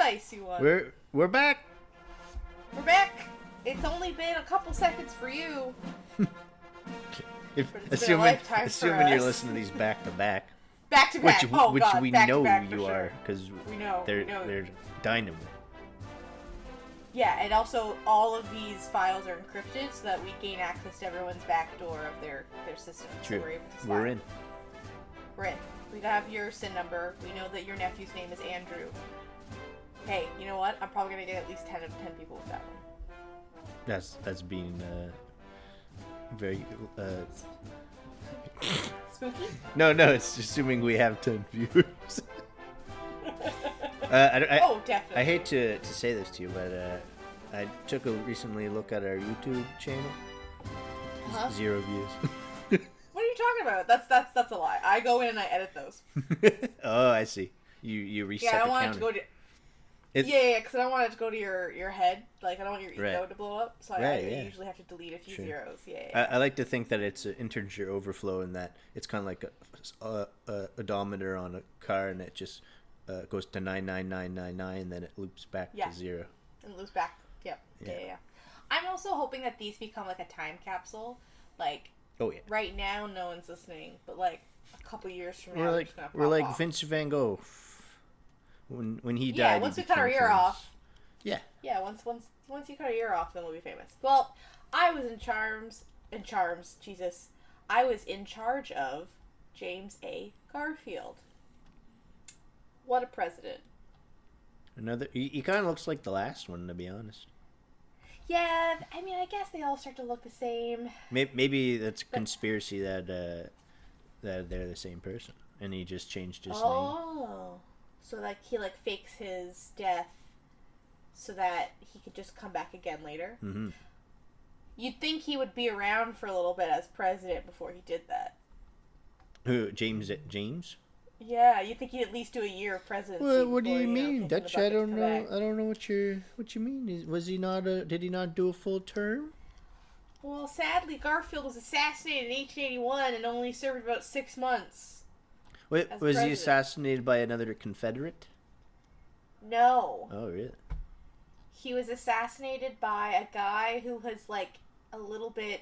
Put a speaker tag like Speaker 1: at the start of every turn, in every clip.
Speaker 1: nice, you won.
Speaker 2: We're back.
Speaker 1: We're back. It's only been a couple seconds for you.
Speaker 2: Assuming you're
Speaker 1: us.
Speaker 2: listening to these back to back.
Speaker 1: Back to back.
Speaker 2: Which we
Speaker 1: back
Speaker 2: know
Speaker 1: to back
Speaker 2: you
Speaker 1: sure.
Speaker 2: are, because they're dynamite.
Speaker 1: Yeah, and also all of these files are encrypted so that we gain access to everyone's backdoor of their system.
Speaker 2: True.
Speaker 1: So we're able to
Speaker 2: We're in.
Speaker 1: We're in. We have your SIN number. We know that your nephew's name is Andrew. Hey, you know what? I'm probably gonna get at least 10 people with that one.
Speaker 2: That's being very
Speaker 1: spooky.
Speaker 2: No, it's assuming we have 10 viewers.
Speaker 1: Definitely.
Speaker 2: I hate to say this to you, but I took a recently look at our YouTube channel. 0 views.
Speaker 1: What are you talking about? That's a lie. I go in and I edit those.
Speaker 2: Oh, I see. You reset the counter.
Speaker 1: Yeah, I don't want it to go to. Yeah, because I don't want it to go to your head. Like, I don't want your ego to blow up. So I usually have to delete a few zeros. Yeah.
Speaker 2: I like to think that it's an integer overflow, and that it's kind of like a odometer on a car, and it just goes to 99999, and then it loops back to 0.
Speaker 1: And loops back. Yep. Yeah. I'm also hoping that these become like a time capsule. Like, right now, no one's listening, but like a couple years from now,
Speaker 2: we're like Vince Van Gogh. When he died.
Speaker 1: Yeah, once we cut our ear off.
Speaker 2: Yeah.
Speaker 1: Yeah, once you cut our ear off, then we'll be famous. Well, I was in charge of James A. Garfield. What a president.
Speaker 2: He kind of looks like the last one, to be honest.
Speaker 1: Yeah, I mean, I guess they all start to look the same.
Speaker 2: Maybe that's a conspiracy that they're the same person, and he just changed his name.
Speaker 1: So, like, he, fakes his death so that he could just come back again later.
Speaker 2: Mm-hmm.
Speaker 1: You'd think he would be around for a little bit as president before he did that.
Speaker 2: Who, James?
Speaker 1: Yeah, you'd think he'd at least do a year of presidency.
Speaker 2: Well, what do you mean, Dutch? I don't know. I don't know what you mean. Was he not? Did he not do a full term?
Speaker 1: Well, sadly, Garfield was assassinated in 1881 and only served about 6 months.
Speaker 2: Wait, was he assassinated by another Confederate?
Speaker 1: No.
Speaker 2: Oh, really?
Speaker 1: He was assassinated by a guy who was, a little bit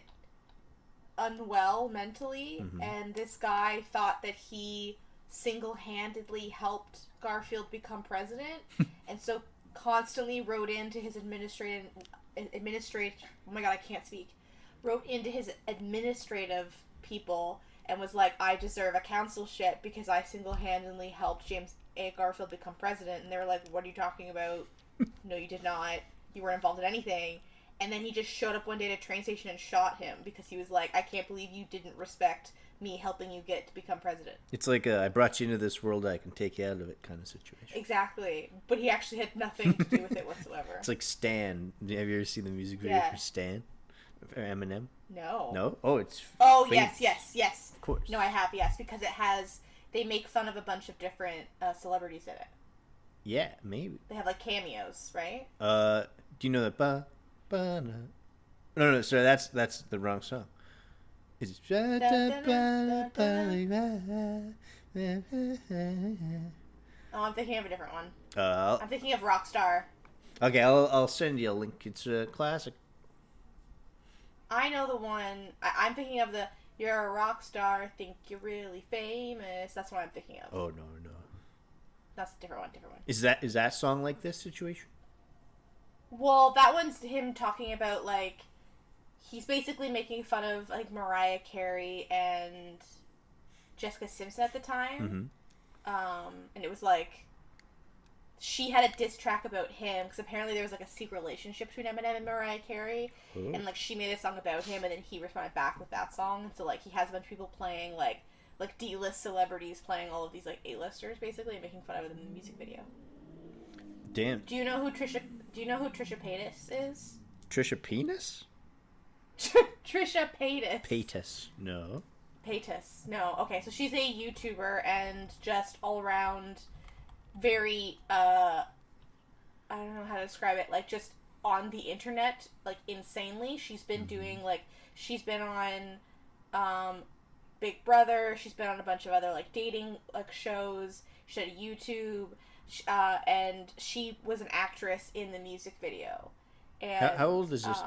Speaker 1: unwell mentally, and this guy thought that he single-handedly helped Garfield become president, and so constantly wrote into his wrote into his administrative people and was like, I deserve a consulship because I single-handedly helped James A. Garfield become president. And they were like, what are you talking about? No, you did not. You weren't involved in anything. And then he just showed up one day at a train station and shot him because he was like, I can't believe you didn't respect me helping you get to become president.
Speaker 2: It's like I brought you into this world, I can take you out of it kind of situation.
Speaker 1: Exactly. But he actually had nothing to do with it whatsoever.
Speaker 2: It's like Stan. Have you ever seen the music video for Stan? For Eminem?
Speaker 1: No.
Speaker 2: No? Oh, it's
Speaker 1: famous. Yes.
Speaker 2: Of course.
Speaker 1: No, I have, yes, because they make fun of a bunch of different celebrities in it.
Speaker 2: Yeah, maybe.
Speaker 1: They have, cameos, right?
Speaker 2: Do you know that No, sorry, that's the wrong song. It's
Speaker 1: Oh, I'm thinking of a different one.
Speaker 2: I'm
Speaker 1: thinking of Rockstar.
Speaker 2: Okay, I'll send you a link. It's a classic.
Speaker 1: I know the one. I'm thinking of the "You're a rock star, think you're really famous." That's what I'm thinking of.
Speaker 2: Oh no.
Speaker 1: That's a different one.
Speaker 2: Is that song like this situation?
Speaker 1: Well, that one's him talking about he's basically making fun of Mariah Carey and Jessica Simpson at the time.
Speaker 2: Mm-hmm.
Speaker 1: And it was she had a diss track about him because apparently there was a secret relationship between Eminem and Mariah Carey. Ooh. And she made a song about him, and then he responded back with that song. So he has a bunch of people playing D-list celebrities playing all of these A-listers basically and making fun of them in the music video.
Speaker 2: Damn.
Speaker 1: Do you know who Trisha Paytas is?
Speaker 2: Trisha Penis?
Speaker 1: Trisha Paytas.
Speaker 2: Paytas. No.
Speaker 1: Paytas. No. Okay, so she's a YouTuber and just all around very I don't know how to describe it, just on the internet, insanely. She's been doing she's been on Big Brother, she's been on a bunch of other dating shows. She had a YouTube, and she was an actress in the music video. And
Speaker 2: How old is this?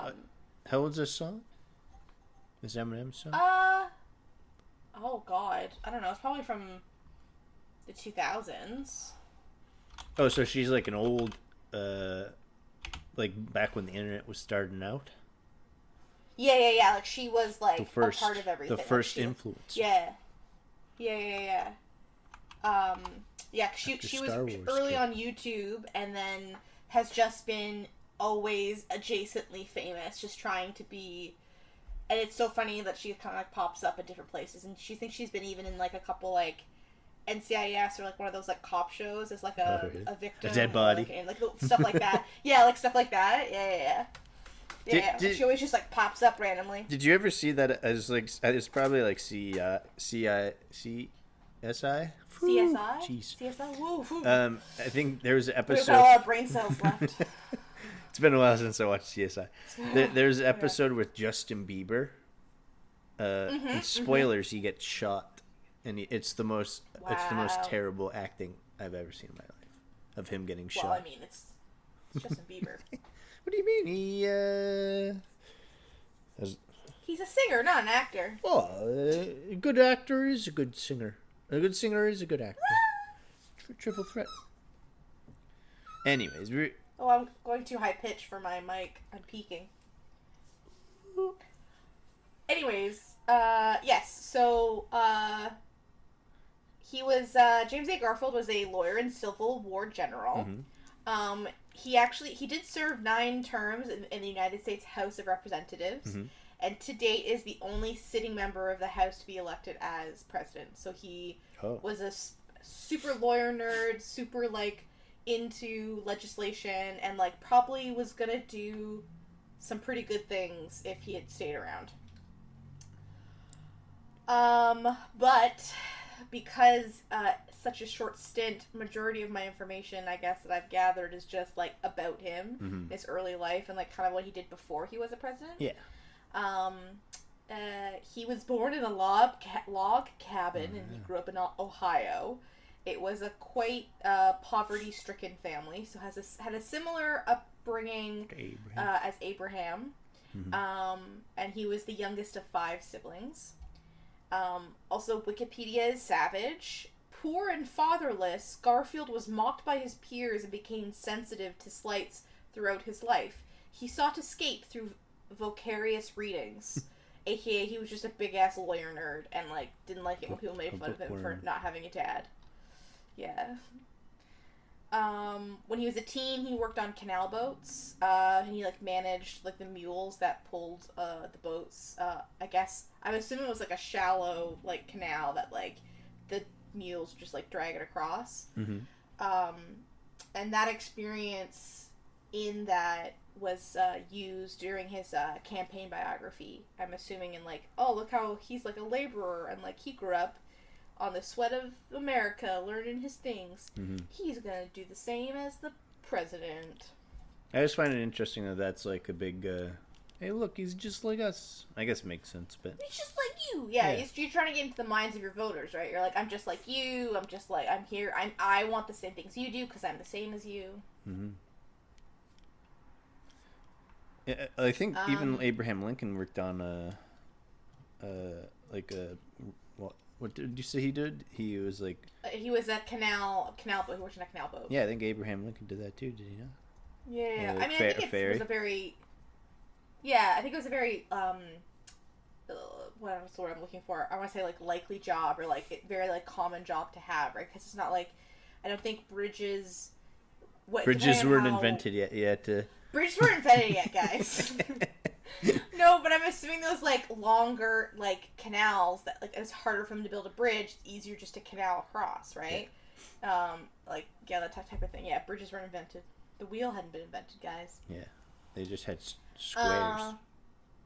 Speaker 2: How old is this song? This Eminem song?
Speaker 1: Oh God, I don't know. It's probably from the 2000s.
Speaker 2: Oh, so she's like an old, like back when the internet was starting out.
Speaker 1: Yeah. Like she was like
Speaker 2: The first,
Speaker 1: a part of everything.
Speaker 2: the first
Speaker 1: like,
Speaker 2: influence.
Speaker 1: Yeah. Yeah. She was
Speaker 2: Star Wars
Speaker 1: early
Speaker 2: kid.
Speaker 1: on YouTube, and then has just been always adjacently famous, just trying to be. And it's so funny that she kind of like pops up at different places, and she thinks she's been even in like a couple like NCIS or like one of those like cop shows as like a victim,
Speaker 2: a dead body,
Speaker 1: and like stuff like that. Yeah, like stuff like that. Yeah. She always just like pops up randomly.
Speaker 2: Did you ever see that as like it's probably like CSI?
Speaker 1: CSI?
Speaker 2: Jeez.
Speaker 1: CSI? Woo.
Speaker 2: I think there was an episode.
Speaker 1: We've got a lot of brain cells left.
Speaker 2: It's been a while since I watched CSI. There's an episode with Justin Bieber. And spoilers, he gets shot, and it's the most terrible acting I've ever seen in my life of him getting shot.
Speaker 1: Well, I mean, it's Justin Bieber.
Speaker 2: What do you mean?
Speaker 1: He's a singer, not an actor.
Speaker 2: Well, a good actor is a good singer. A good singer is a good actor. Triple threat. Anyways,
Speaker 1: Oh, I'm going too high pitch for my mic. I'm peaking. Anyways, yes. So, he was James A. Garfield was a lawyer and Civil War general. He did serve 9 terms in the United States House of Representatives, and to date is the only sitting member of the House to be elected as president. So he was a super lawyer nerd, super like into legislation, and like probably was gonna do some pretty good things if he had stayed around. But because such a short stint, majority of my information, I guess, that I've gathered is just like about him, his early life, and like kind of what he did before he was a president.
Speaker 2: Yeah.
Speaker 1: He was born in a log cabin, and he grew up in Ohio. It was a quite poverty-stricken family, so had a similar upbringing as Abraham. And he was the youngest of 5 siblings. Also, Wikipedia is savage. Poor and fatherless, Garfield was mocked by his peers and became sensitive to slights throughout his life. He sought escape through vocarious readings. AKA, he was just a big-ass lawyer nerd and, like, didn't like it when people made fun of him for not having a dad. Yeah. When he was a teen, he worked on canal boats. And he, like, managed, like, the mules that pulled, the boats. I guess, I'm assuming it was, like, a shallow, like, canal that, like, the mules just, like, drag it across. And that experience in that was, used during his, campaign biography. I'm assuming in, like, oh, look how he's, like, a laborer, and, like, he grew up on the sweat of America, learning his things. He's gonna do the same as the president.
Speaker 2: I just find it interesting that that's like a big, hey, look, he's just like us. I guess it makes sense, but...
Speaker 1: He's just like you! Yeah. You're trying to get into the minds of your voters, right? You're like, I'm just like you, I'm here, I want the same things you do, because I'm the same as you.
Speaker 2: I think even Abraham Lincoln worked on what did you say he did? He was like...
Speaker 1: he was a canal boat. He worked in a canal boat.
Speaker 2: Yeah, I think Abraham Lincoln did that too, did he not?
Speaker 1: Yeah.
Speaker 2: Like
Speaker 1: I mean, I think it was a very... Yeah, I think it was a very, what's the word I'm looking for? I want to say, like, likely job, or, like, very, like, common job to have, right? Because it's not, like, I don't think bridges...
Speaker 2: Bridges weren't invented yet.
Speaker 1: Bridges weren't invented yet, guys. No, but I'm assuming those, like, longer, like, canals that, like, it's harder for them to build a bridge. It's easier just to canal across, right? Yeah. That type of thing. Yeah, bridges weren't invented. The wheel hadn't been invented, guys.
Speaker 2: Yeah. They just had squares.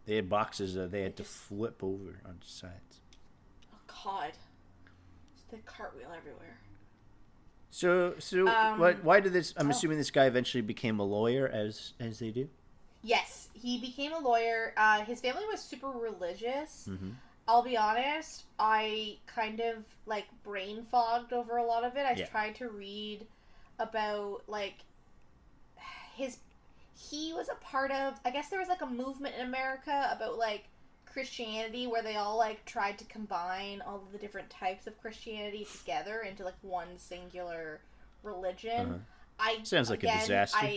Speaker 2: They had boxes that they had to flip over on the sides.
Speaker 1: Oh, God. Just the cartwheel everywhere.
Speaker 2: So why did this... I'm assuming this guy eventually became a lawyer, as they do?
Speaker 1: Yes, he became a lawyer. His family was super religious. I'll be honest, I kind of like brain fogged over a lot of it. I
Speaker 2: Yeah.
Speaker 1: tried to read about like his he was a part of, I guess there was like a movement in America about like Christianity where they all like tried to combine all of the different types of Christianity together into like one singular religion.
Speaker 2: Uh-huh.
Speaker 1: I
Speaker 2: Sounds like a
Speaker 1: again,
Speaker 2: disaster.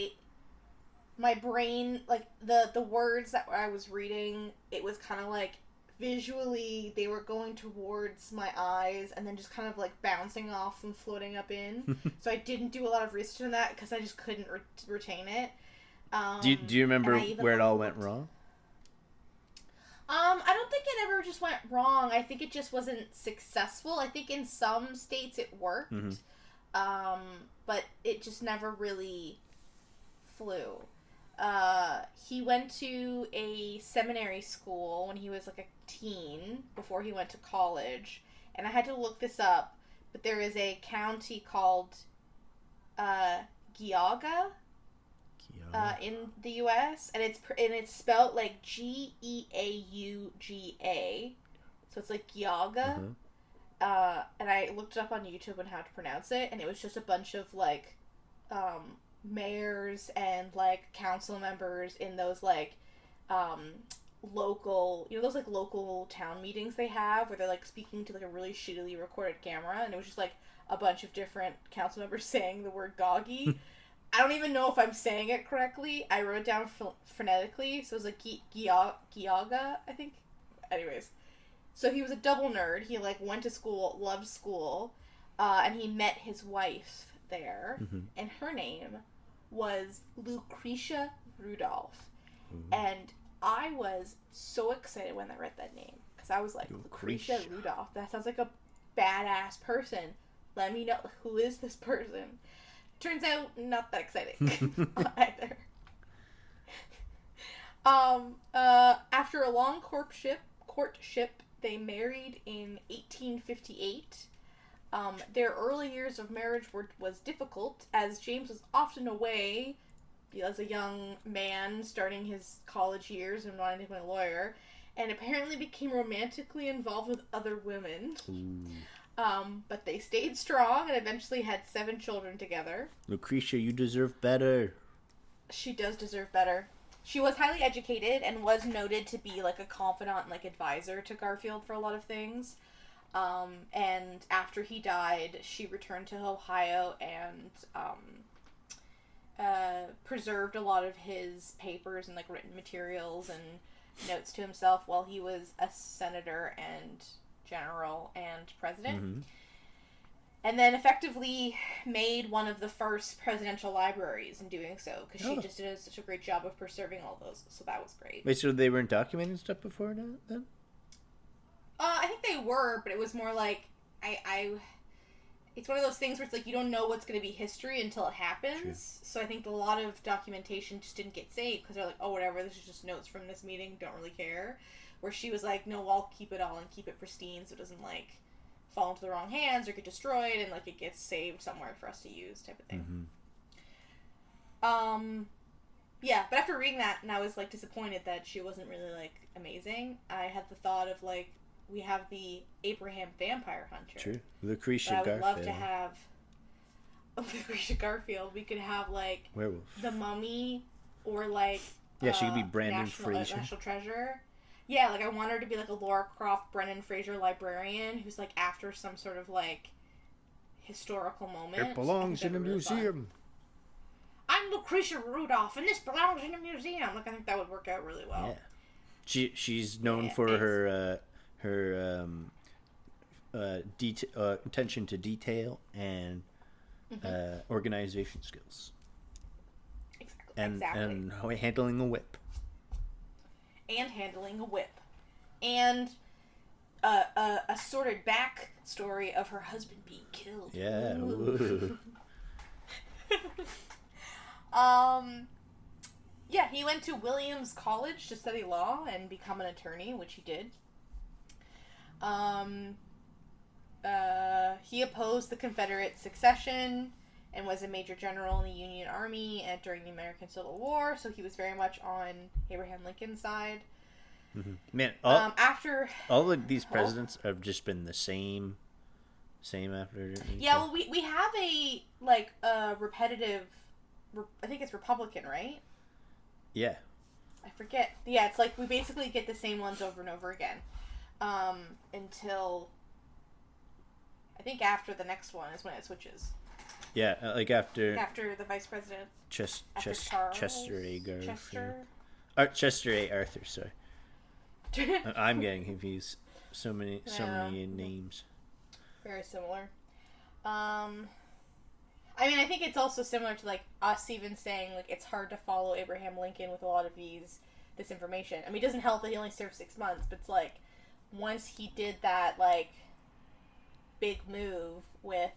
Speaker 1: my brain, like the words that I was reading, it was kind of like visually they were going towards my eyes and then just kind of like bouncing off and floating up in. So I didn't do a lot of research on that because I just couldn't retain it.
Speaker 2: Do you remember where it all went wrong?
Speaker 1: I don't think it ever just went wrong. I think it just wasn't successful. I think in some states it worked, but it just never really flew. He went to a seminary school when he was like a teen before he went to college, and I had to look this up, but there is a county called Geauga in the U.S. and it's spelled like Geauga, so it's like Geauga. And I looked it up on YouTube on how to pronounce it, and it was just a bunch of like mayors and like council members in those like local, you know, those like local town meetings they have where they're like speaking to like a really shittily recorded camera, and it was just like a bunch of different council members saying the word Goggy. I don't even know if I'm saying it correctly. I wrote it down phonetically, so it was like Geauga, I think. Anyways, so he was a double nerd. He like went to school, loved school, and he met his wife there, and her name was Lucretia Rudolph. And I was so excited when I read that name because I was like, Lucretia Rudolph. That sounds like a badass person. Let me know, who is this person? Turns out, not that exciting either. After a long courtship, they married in 1858. Their early years of marriage was difficult, as James was often away as a young man starting his college years and wanting to become a lawyer, and apparently became romantically involved with other women. But they stayed strong and eventually had 7 children together.
Speaker 2: Lucretia, you deserve better.
Speaker 1: She does deserve better. She was highly educated and was noted to be like a confidant and like advisor to Garfield for a lot of things. And after he died, she returned to Ohio and preserved a lot of his papers and like written materials and notes to himself while he was a senator and general and president, and then effectively made one of the first presidential libraries in doing so because she just did such a great job of preserving all those, so that was great.
Speaker 2: Wait, so they weren't documenting stuff before now, then?
Speaker 1: I think they were, but it was more like it's one of those things where it's like you don't know what's going to be history until it happens. True. So I think a lot of documentation just didn't get saved because they're like, oh, whatever, this is just notes from this meeting, don't really care. Where she was like, no, I'll keep it all and keep it pristine so it doesn't like fall into the wrong hands or get destroyed, and like it gets saved somewhere for us to use, type of thing. Yeah, but after reading that, and I was like disappointed that she wasn't really like amazing, I had the thought of like, we have the Abraham Vampire Hunter.
Speaker 2: True. Lucretia Garfield.
Speaker 1: I would love to have Lucretia Garfield. We could have like
Speaker 2: Werewolf.
Speaker 1: The Mummy, or like
Speaker 2: yeah, she could be Brendan Fraser.
Speaker 1: National Treasure. Yeah, like I want her to be like a Laura Croft, Brendan Fraser librarian who's like after some sort of like historical moment.
Speaker 2: It belongs in a museum.
Speaker 1: I'm Lucretia Rudolph, and this belongs in a museum. Like I think that would work out really well.
Speaker 2: Yeah, she's known for her attention to detail and organization skills.
Speaker 1: Exactly.
Speaker 2: And handling a whip.
Speaker 1: And a sordid back story of her husband being killed.
Speaker 2: Yeah.
Speaker 1: Yeah, he went to Williams College to study law and become an attorney, which he did. He opposed the Confederate succession and was a major general in the Union Army and during the American Civil War, so he was very much on Abraham Lincoln's side.
Speaker 2: Man,
Speaker 1: After
Speaker 2: all of these presidents have just been the same after.
Speaker 1: Yeah, well, we have a repetitive. I think it's Republican, right?
Speaker 2: Yeah.
Speaker 1: I forget. Yeah, it's like we basically get the same ones over and over again, until I think after the next one is when it switches.
Speaker 2: Yeah, like after
Speaker 1: the vice president. Chester
Speaker 2: A. Garfield. Chester A. Arthur. Sorry, I'm getting confused. So many names.
Speaker 1: Very similar. I mean, I think it's also similar to like us even saying like it's hard to follow Abraham Lincoln with a lot of this information. I mean, it doesn't help that he only served 6 months, but it's like once he did that like big move with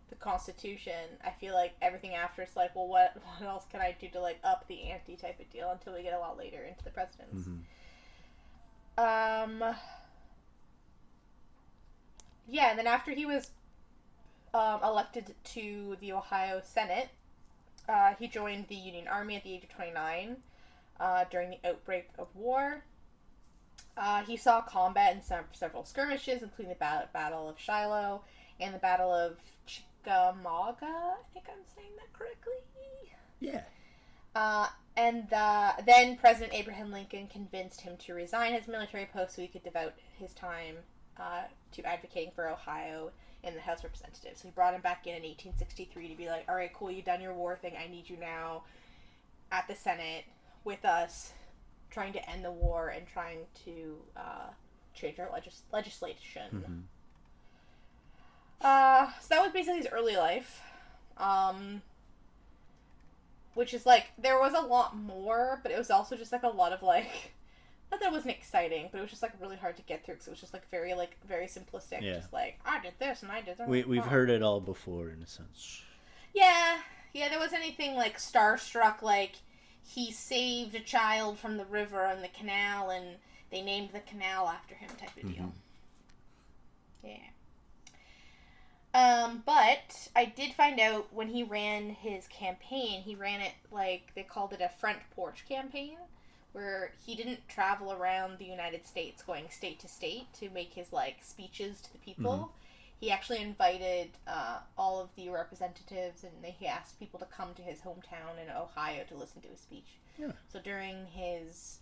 Speaker 1: the Constitution, I feel like everything after it's like, well, what else can I do to like up the ante type of deal until we get a lot later into the presidents. Yeah, and then after he was elected to the Ohio Senate, he joined the Union Army at the age of 29 during the outbreak of war. He saw combat in several skirmishes, including the Battle of Shiloh and the Battle of Chickamauga. I think I'm saying that correctly.
Speaker 2: Yeah.
Speaker 1: And then President Abraham Lincoln convinced him to resign his military post so he could devote his time to advocating for Ohio in the House of Representatives. So he brought him back in 1863 to be like, all right, cool, you've done your war thing. I need you now at the Senate with us, trying to end the war and trying to change our legislation. So that was basically his early life. Which is like, there was a lot more, but it was also just like a lot of like, not that it wasn't exciting, but it was just like really hard to get through because it was just like very simplistic.
Speaker 2: Yeah.
Speaker 1: Just like, I did this and I did that.
Speaker 2: We've heard it all before in a sense.
Speaker 1: Yeah, there wasn't anything like starstruck, like he saved a child from the river and the canal and they named the canal after him type of deal. Yeah. But I did find out when he ran his campaign, he ran it like, they called it a front porch campaign, where he didn't travel around the United States going state to state to make his, like, speeches to the people. He actually invited all of the representatives, and he asked people to come to his hometown in Ohio to listen to his speech.
Speaker 2: Yeah.
Speaker 1: So during his,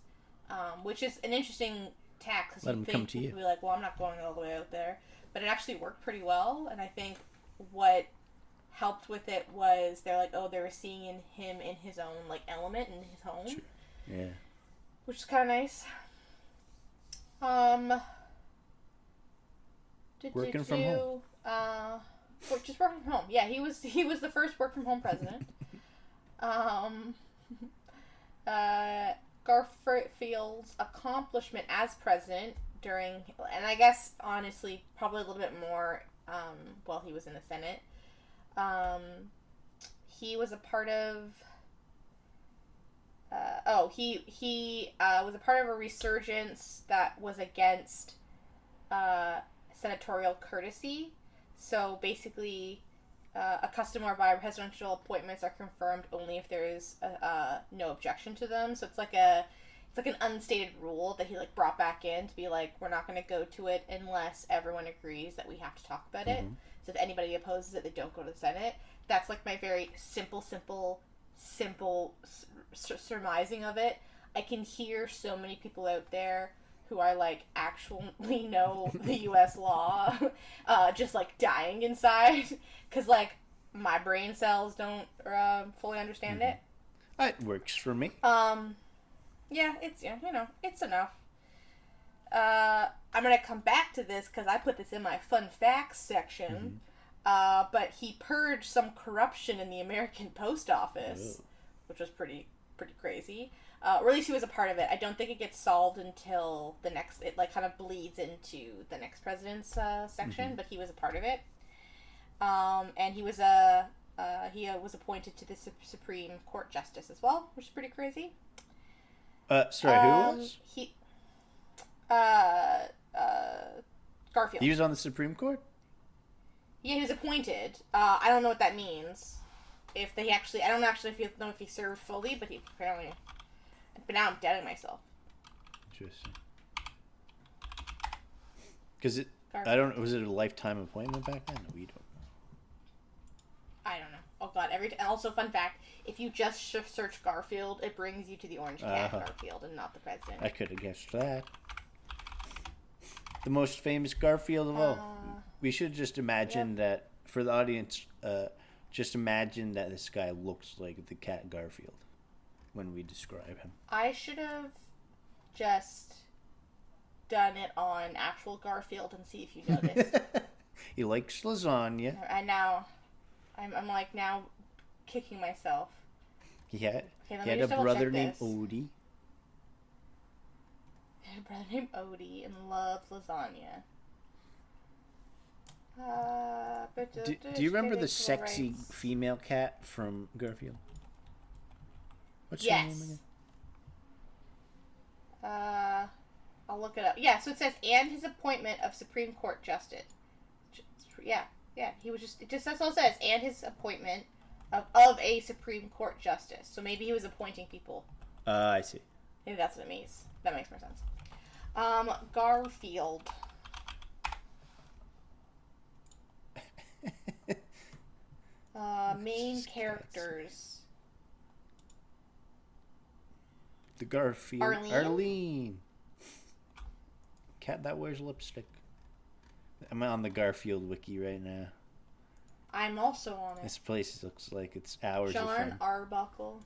Speaker 1: which is an interesting tack, because
Speaker 2: Let him
Speaker 1: you'd
Speaker 2: come
Speaker 1: think
Speaker 2: to
Speaker 1: people
Speaker 2: you.
Speaker 1: would be like, well, I'm not going all the way out there. But it actually worked pretty well, and I think what helped with it was they're like, oh, they were seeing in him in his own, like, element in his home.
Speaker 2: Sure. Yeah.
Speaker 1: Which is kind of nice.
Speaker 2: Working from home.
Speaker 1: Just working from home. Yeah, he was the first work from home president. Garfield's accomplishment as president during, and I guess honestly probably a little bit more while he was in the Senate. He was a part of he was a part of a resurgence that was against senatorial courtesy. So basically, a custom whereby presidential appointments are confirmed only if there is no objection to them. So it's like an unstated rule that he like brought back in to be like, we're not going to go to it unless everyone agrees that we have to talk about it. So if anybody opposes it, they don't go to the Senate. That's like my very simple surmising of it. I can hear so many people out there who are like actually know the U.S. law, just like dying inside because like my brain cells don't fully understand it.
Speaker 2: It works for me.
Speaker 1: Yeah, it's it's enough. I'm gonna come back to this because I put this in my fun facts section. But he purged some corruption in the American Post Office, which was pretty crazy. Or at least he was a part of it. I don't think it gets solved until the next. It like kind of bleeds into the next president's section, but he was a part of it. And he was was appointed to the Supreme Court Justice as well, which is pretty crazy.
Speaker 2: Sorry, who was?
Speaker 1: Garfield.
Speaker 2: He was on the Supreme Court?
Speaker 1: Yeah, he was appointed. I don't know what that means. I don't actually know if he served fully, but he apparently. But now I'm doubting myself.
Speaker 2: Interesting. Because I don't. Was it a lifetime appointment back then? No, we don't know.
Speaker 1: I don't know. Oh god! Also, fun fact: if you just search Garfield, it brings you to the orange cat Garfield, and not the president.
Speaker 2: I could have guessed that. The most famous Garfield of all. We should just imagine that for the audience. Just imagine that this guy looks like the cat Garfield when we describe him.
Speaker 1: I should have just done it on actual Garfield and see if you noticed.
Speaker 2: He likes lasagna.
Speaker 1: And now, I'm like now kicking myself.
Speaker 2: He had a brother named Odie.
Speaker 1: He had a brother named Odie and loved lasagna.
Speaker 2: Do you remember the sexy female cat from Garfield? What's her name again?
Speaker 1: I'll look it up. Yeah, so it says, and his appointment of Supreme Court Justice. Yeah. He was just, that's all it says, and his appointment of a Supreme Court Justice. So maybe he was appointing people.
Speaker 2: I see.
Speaker 1: Maybe that's what it means. That makes more sense. Garfield. Main characters.
Speaker 2: The Garfield. Arlene. Cat that wears lipstick. I'm on the Garfield wiki right now.
Speaker 1: I'm also on it.
Speaker 2: This place looks like it's hours of
Speaker 1: John
Speaker 2: fun.
Speaker 1: Arbuckle.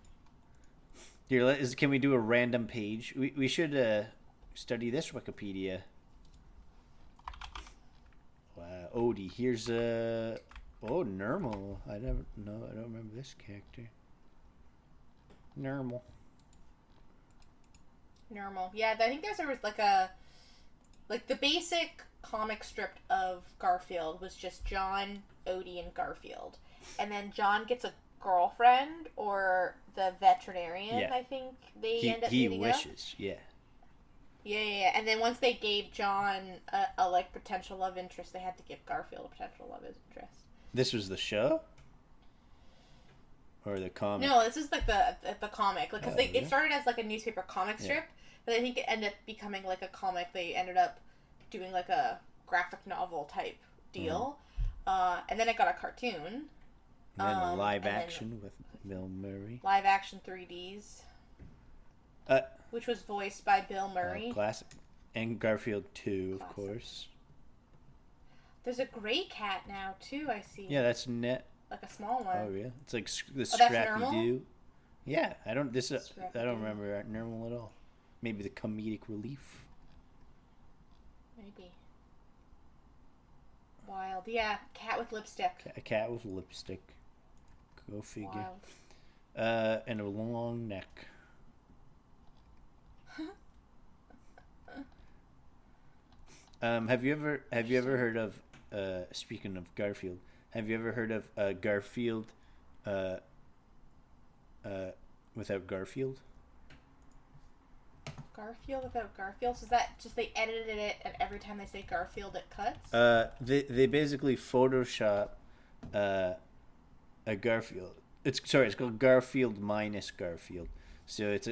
Speaker 2: Here, can we do a random page? We should study this Wikipedia. Wow, Odie. Here's Nermal. I don't remember this character. Nermal.
Speaker 1: Yeah, I think there was like the basic comic strip of Garfield was just John, Odie, and Garfield. And then John gets a girlfriend or the veterinarian, I think they end up meeting up.
Speaker 2: He wishes, yeah.
Speaker 1: Yeah. And then once they gave John a like potential love interest, they had to give Garfield a potential love interest.
Speaker 2: This was the show? Or the comic?
Speaker 1: No, this is like the comic. Like, cause it started as like a newspaper comic strip, but I think it ended up becoming like a comic. They ended up doing like a graphic novel type deal. And then it got a cartoon.
Speaker 2: And then a live action with Bill Murray.
Speaker 1: Live action 3Ds. Which was voiced by Bill Murray.
Speaker 2: Classic. And Garfield 2, of course.
Speaker 1: There's a gray cat now, too, I see.
Speaker 2: Yeah, that's Net.
Speaker 1: Like a small one.
Speaker 2: Oh, yeah. It's like the Scrappy-Doo. Yeah, I don't remember Nermal at all. Maybe the comedic relief.
Speaker 1: Maybe. Wild. Yeah, cat with lipstick.
Speaker 2: A cat with lipstick. Go figure. Wild. And a long neck. Have you ever heard of speaking of Garfield, have you ever heard of Garfield without Garfield?
Speaker 1: Garfield without Garfield? So is that just they edited it and every time they say Garfield it cuts?
Speaker 2: They basically Photoshop a Garfield. It's called Garfield minus Garfield. So it's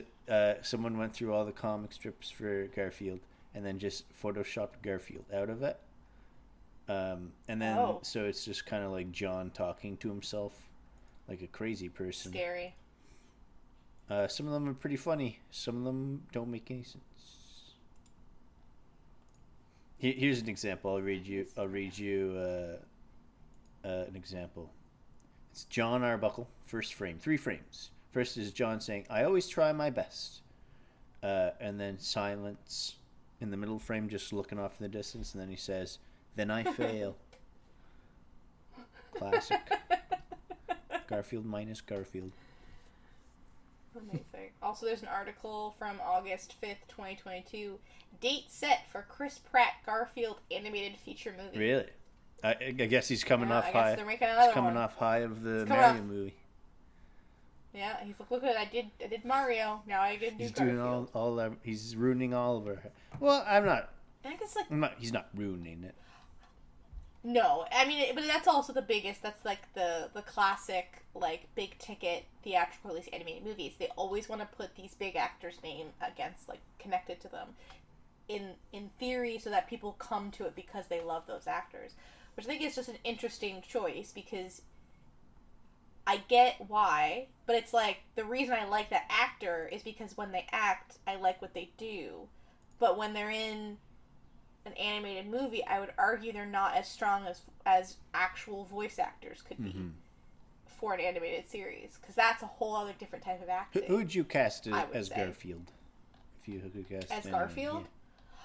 Speaker 2: someone went through all the comic strips for Garfield and then just photoshopped Garfield out of it. And then so it's just kind of like John talking to himself like a crazy person.
Speaker 1: Scary.
Speaker 2: Some of them are pretty funny. Some of them don't make any sense. Here's an example. I'll read you an example. It's John Arbuckle, first frame. 3 frames. First is John saying, "I always try my best." And then silence in the middle frame, just looking off in the distance. And then he says, "Then I fail." Classic. Garfield minus Garfield.
Speaker 1: Amazing. Also, there's an article from August 5th, 2022. Date set for Chris Pratt Garfield animated feature movie.
Speaker 2: Really? I guess he's coming off high.
Speaker 1: They're making another
Speaker 2: he's coming
Speaker 1: one.
Speaker 2: off high of the Mario movie.
Speaker 1: Yeah, he's like, look at it. I did Mario. Now I can do
Speaker 2: he's
Speaker 1: Garfield.
Speaker 2: Doing all that. He's ruining all of our. Well, I'm not.
Speaker 1: I think it's like.
Speaker 2: He's not ruining it.
Speaker 1: No, I mean, but that's also the biggest. That's like the classic, like, big ticket theatrical release animated movies. They always want to put these big actors' name against, like, connected to them. in theory, so that people come to it because they love those actors, which I think is just an interesting choice because I get why, but it's like the reason I like that actor is because when they act, I like what they do, but when they're in an animated movie, I would argue they're not as strong as actual voice actors could be for an animated series, because that's a whole other different type of acting.
Speaker 2: Who would you cast as Garfield? If you could cast
Speaker 1: as Garfield, yeah.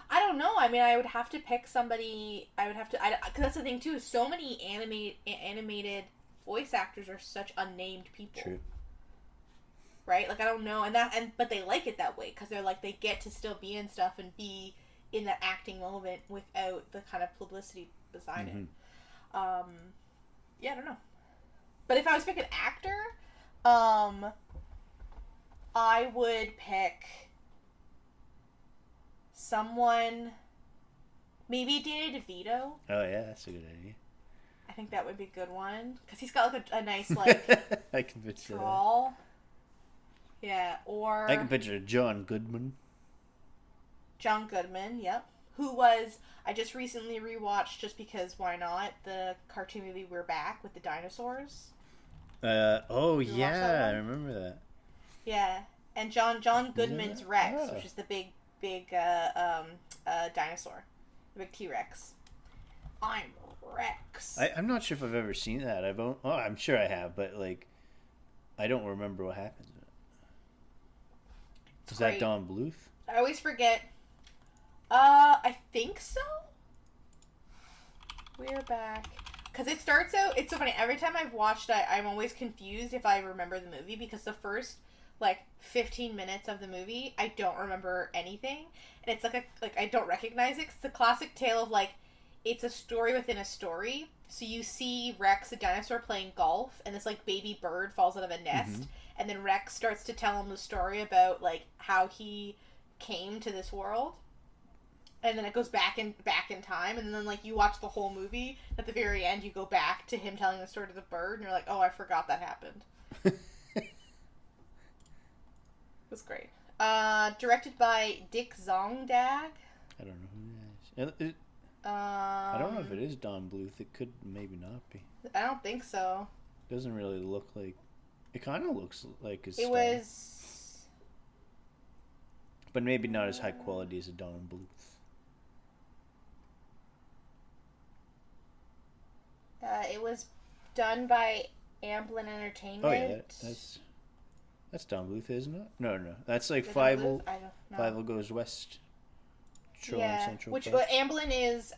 Speaker 1: I don't know. I mean, I would have to pick somebody. I would have to, because that's the thing too. So many animated voice actors are such unnamed people.
Speaker 2: True.
Speaker 1: Right? Like I don't know, but they like it that way because they're like they get to still be in stuff and be in that acting moment without the kind of publicity beside it. Yeah, I don't know. But if I was to pick an actor, I would pick someone, maybe Danny DeVito.
Speaker 2: Oh yeah, that's a good idea.
Speaker 1: I think that would be a good one because he's got like a nice like
Speaker 2: I can picture
Speaker 1: drawl. That. Yeah, or
Speaker 2: I can picture John Goodman.
Speaker 1: John Goodman, yep. Who was, I just recently rewatched, just because why not, the cartoon movie We're Back with the dinosaurs.
Speaker 2: Oh yeah, I remember that.
Speaker 1: Yeah, and John Goodman's Rex, which is the big dinosaur, the big T-Rex. I'm Rex.
Speaker 2: I'm not sure if I've ever seen that. I'm sure I have, but like, I don't remember what happens. Is that Don Bluth?
Speaker 1: I always forget. I think so. We're back. Because it starts out, it's so funny. Every time I've watched it, I'm always confused if I remember the movie because the first, 15 minutes of the movie, I don't remember anything. And it's like I don't recognize it. It's the classic tale of, it's a story within a story. So you see Rex, the dinosaur, playing golf, and this, baby bird falls out of a nest. And then Rex starts to tell him the story about, how he came to this world. And then it goes back in time, and then you watch the whole movie. At the very end, you go back to him telling the story to the bird, and you're like, "Oh, I forgot that happened." It was great. Directed by Dick Zongdag.
Speaker 2: I don't know who that is. I don't know if it is Don Bluth. It could maybe not be.
Speaker 1: I don't think so.
Speaker 2: It doesn't really look like. It kind of looks like his.
Speaker 1: It was.
Speaker 2: But maybe not as high quality as a Don Bluth.
Speaker 1: It was done by Amblin Entertainment.
Speaker 2: Oh yeah, that's Don Bluth, isn't it? No, that's Fievel. Fievel Goes West.
Speaker 1: Central. Which Amblin is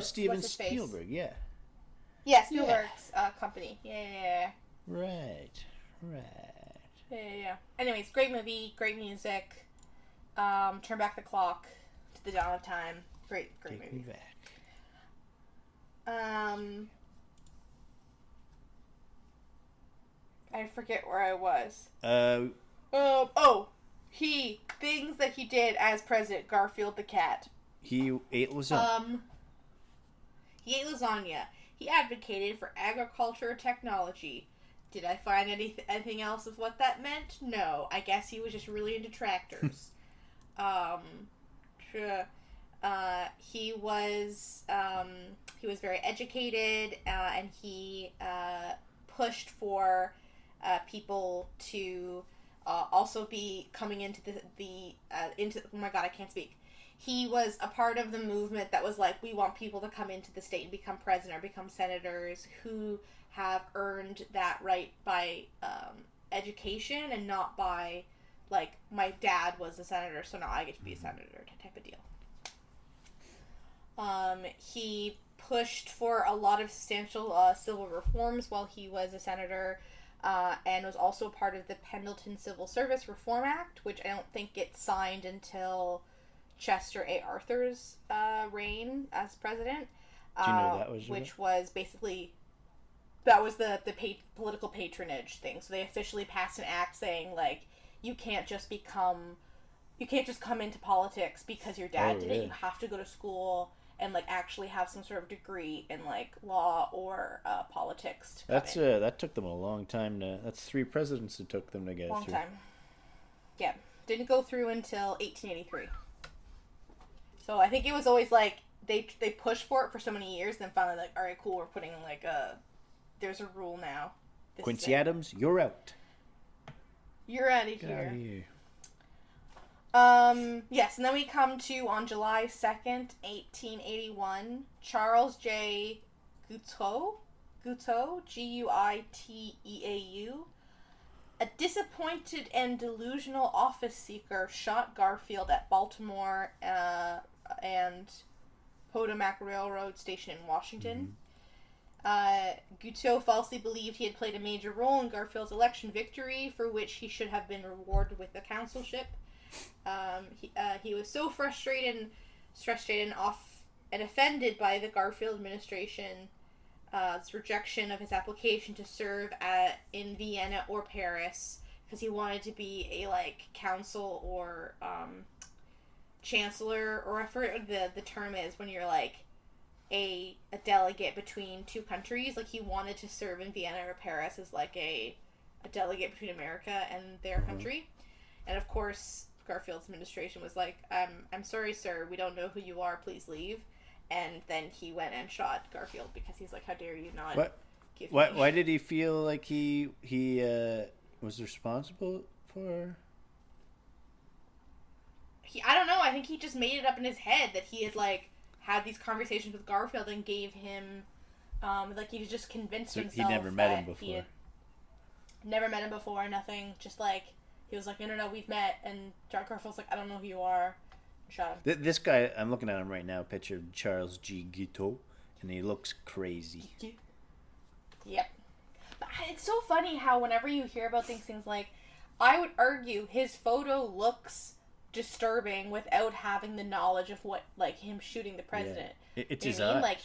Speaker 2: Steven Spielberg. Yeah.
Speaker 1: Yeah, Spielberg's company. Yeah.
Speaker 2: Right.
Speaker 1: Yeah. Anyways, great movie, great music. Turn Back the Clock to the Dawn of Time. Great
Speaker 2: Take
Speaker 1: movie.
Speaker 2: Me Back.
Speaker 1: I forget where I was. Things that he did as president. Garfield the cat.
Speaker 2: He ate lasagna.
Speaker 1: He ate lasagna. He advocated for agriculture technology. Did I find anything else of what that meant? No. I guess he was just really into tractors. He was very educated, and he pushed for people to also be coming into into oh my god, I can't speak. He was a part of the movement that was we want people to come into the state and become president or become senators who have earned that right by education and not by my dad was a senator, so now I get to be a senator type of deal. He pushed for a lot of substantial civil reforms while he was a senator, and was also part of the Pendleton Civil Service Reform Act, which I don't think gets signed until Chester A. Arthur's reign as president.
Speaker 2: Do you know that was
Speaker 1: which was basically that was the political patronage thing. So they officially passed an act saying you can't just come into politics because your dad did it. You have to go to school and actually have some sort of degree in law or politics.
Speaker 2: That took them a long time to. That's 3 presidents it took them to get
Speaker 1: long
Speaker 2: through.
Speaker 1: Time. Yeah. Didn't go through until 1883. So I think it was always like they pushed for it for so many years, then finally like, all right, cool, we're putting like there's a rule now. This
Speaker 2: Quincy Adams, you're out.
Speaker 1: You're out of
Speaker 2: Get
Speaker 1: here.
Speaker 2: out of here.
Speaker 1: Yes, and then we come to on July 2nd, 1881, Charles J. Guiteau, Guiteau, a disappointed and delusional office seeker shot Garfield at Baltimore and Potomac Railroad Station in Washington. Guiteau falsely believed he had played a major role in Garfield's election victory, for which he should have been rewarded with the consulship. He was so frustrated and offended by the Garfield administration's rejection of his application to serve in Vienna or Paris, because he wanted to be a consul or chancellor, or I forget what the term is when you're a delegate between two countries. Like, he wanted to serve in Vienna or Paris as a delegate between America and their country. And of course Garfield's administration was like, I'm sorry, sir, we don't know who you are, please leave. And then he went and shot Garfield because he's like, how dare you not give me...
Speaker 2: Why did he feel like he was responsible for...
Speaker 1: I don't know, I think he just made it up in his head that he had had these conversations with Garfield and gave him he just convinced himself
Speaker 2: he never met him before.
Speaker 1: He had never met him before, nothing, just he was like, no, we've met, and John Garfield's like, I don't know who you are. Shot him.
Speaker 2: This guy, I'm looking at him right now, picture Charles G. Guiteau, and he looks crazy.
Speaker 1: Yep. But it's so funny how whenever you hear about things I would argue his photo looks disturbing without having the knowledge of what, him shooting the president.
Speaker 2: Yeah. It's his
Speaker 1: eye.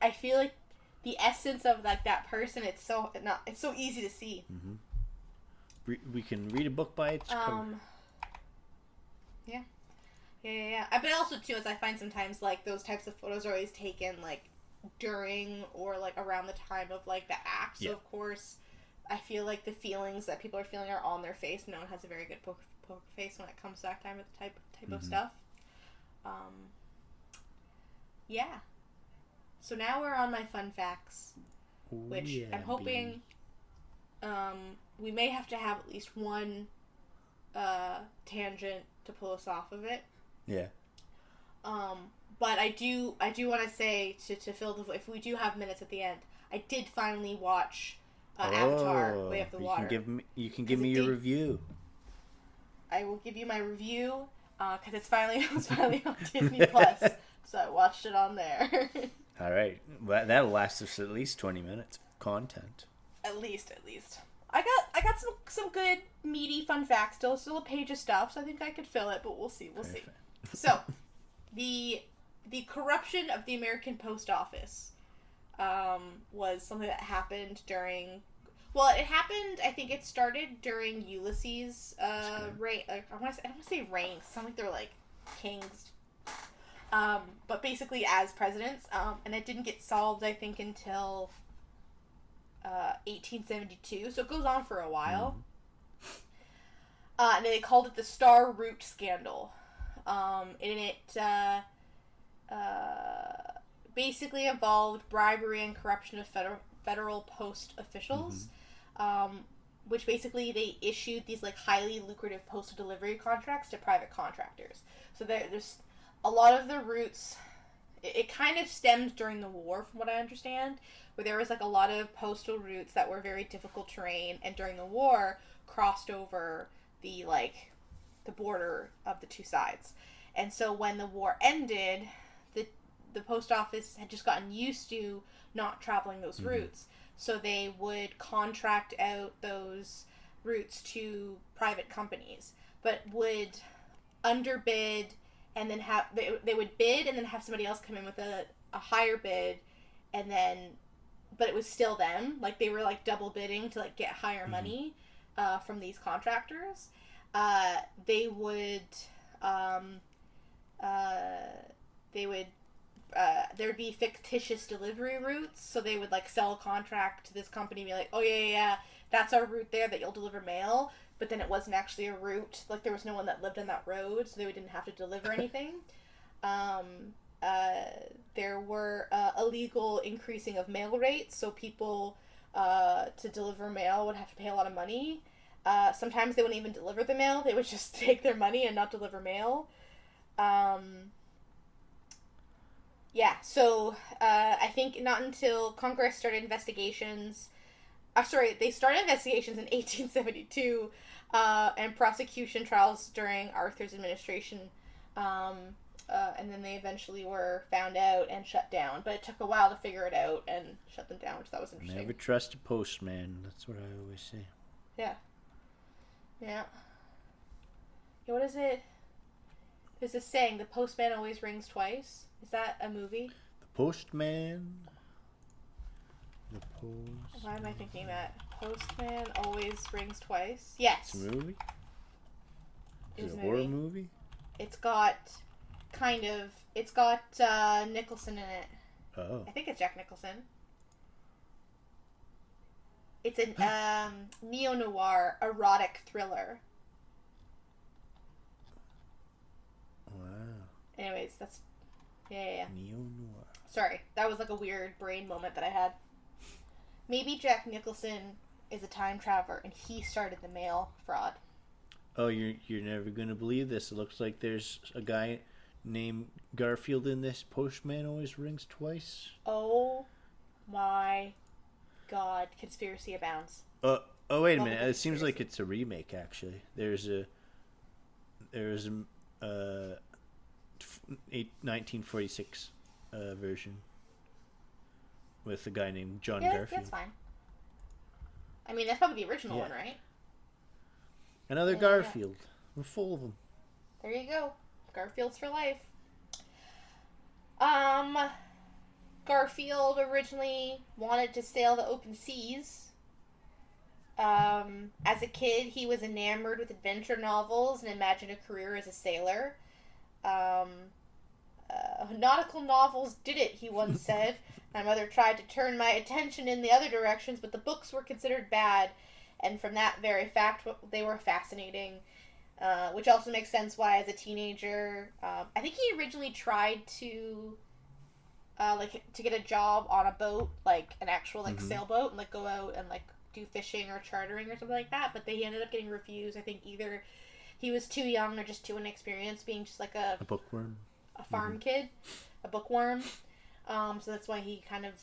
Speaker 1: I feel like the essence of, that person, it's so easy to see.
Speaker 2: Mm-hmm. We can read a book by its cover.
Speaker 1: Yeah. But also, too, as I find sometimes, those types of photos are always taken, during or, around the time of, the act. So, of course, I feel like the feelings that people are feeling are on their face. No one has a very good poker face when it comes to that type of stuff. Yeah. So now we're on my fun facts, which I'm hoping we may have to have at least one tangent to pull us off of it.
Speaker 2: Yeah.
Speaker 1: But I do want to say to fill the, if we do have minutes at the end, I did finally watch Avatar: Way of the Water.
Speaker 2: You can give me your review.
Speaker 1: I will give you my review because it was finally on Disney Plus, so I watched it on there.
Speaker 2: All right, well, that'll last us at least 20 minutes of content. At least.
Speaker 1: I got some good meaty fun facts. Still a page of stuff, so I think I could fill it, but we'll see. So, the corruption of the American Post Office was something that happened during. Well, it happened. I think it started during Ulysses' reign. I don't want to say reign. Sound like they're kings. But basically as presidents. And it didn't get solved, I think, until 1872. So it goes on for a while. And they called it the Star Route Scandal. And it basically involved bribery and corruption of federal post officials. Which basically they issued these highly lucrative postal delivery contracts to private contractors. So there's a lot of the routes. It kind of stemmed during the war, from what I understand, where there was a lot of postal routes that were very difficult terrain, and during the war crossed over the border of the two sides. And so when the war ended, the post office had just gotten used to not traveling those routes. So they would contract out those routes to private companies, but would underbid and then have they would bid and then have somebody else come in with a higher bid, and then but it was still them. They were double bidding to get higher money from these contractors. They would there'd be fictitious delivery routes, so they would sell a contract to this company and be like, oh yeah, that's our route there that you'll deliver mail, but then it wasn't actually a route. Like, there was no one that lived on that road, so they didn't have to deliver anything. There were illegal increasing of mail rates, so people to deliver mail would have to pay a lot of money. Sometimes they wouldn't even deliver the mail. They would just take their money and not deliver mail. Yeah, so I think not until Congress started investigations... they started investigations in 1872 and prosecution trials during Arthur's administration. And then they eventually were found out and shut down. But it took a while to figure it out and shut them down, which that was interesting.
Speaker 2: Never trust a postman. That's what I always say.
Speaker 1: Yeah. Yeah. What is it? There's this saying, the postman always rings twice. Is that a movie?
Speaker 2: The postman. The post.
Speaker 1: Why am I thinking that? Postman always rings twice. Yes.
Speaker 2: It's a movie? Is it a
Speaker 1: movie.
Speaker 2: horror movie?
Speaker 1: It's got Nicholson in it.
Speaker 2: Oh.
Speaker 1: I think it's Jack Nicholson. It's a neo-noir erotic thriller.
Speaker 2: Wow.
Speaker 1: Anyways, that's... Yeah.
Speaker 2: Neo-noir.
Speaker 1: Sorry, that was like a weird brain moment that I had. Maybe Jack Nicholson is a time traveler and he started the mail fraud.
Speaker 2: Oh, you're never gonna believe this. It looks like there's a guy named Garfield in this. Postman always rings twice.
Speaker 1: Oh my God! Conspiracy abounds.
Speaker 2: Oh, wait a minute. It seems like it's a remake. Actually, there's a 1946 version with a guy named John Garfield.
Speaker 1: That's fine. I mean, that's probably the original one, right?
Speaker 2: Another Garfield. We're full of them.
Speaker 1: There you go. Garfields for life. Garfield originally wanted to sail the open seas. As a kid, he was enamored with adventure novels and imagined a career as a sailor. Nautical novels did it, he once said. My mother tried to turn my attention in the other directions, but the books were considered bad, and from that very fact, they were fascinating. Which also makes sense why, as a teenager, I think he originally tried to get a job on a boat, like an actual sailboat, and like go out and like do fishing or chartering or something like that. But he ended up getting refused. I think either he was too young or just too inexperienced, being just like a
Speaker 2: bookworm,
Speaker 1: a farm kid, a bookworm. So that's why he kind of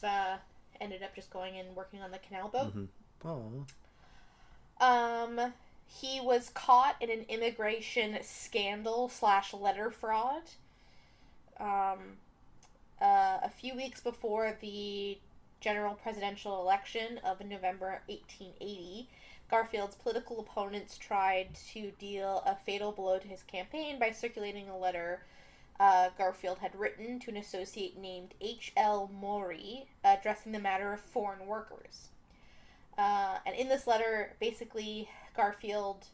Speaker 1: ended up just going and working on the canal boat. He was caught in an immigration scandal / letter fraud. A few weeks before the general presidential election of November 1880, Garfield's political opponents tried to deal a fatal blow to his campaign by circulating a letter Garfield had written to an associate named H.L. Maury, addressing the matter of foreign workers. And in this letter, basically, Garfield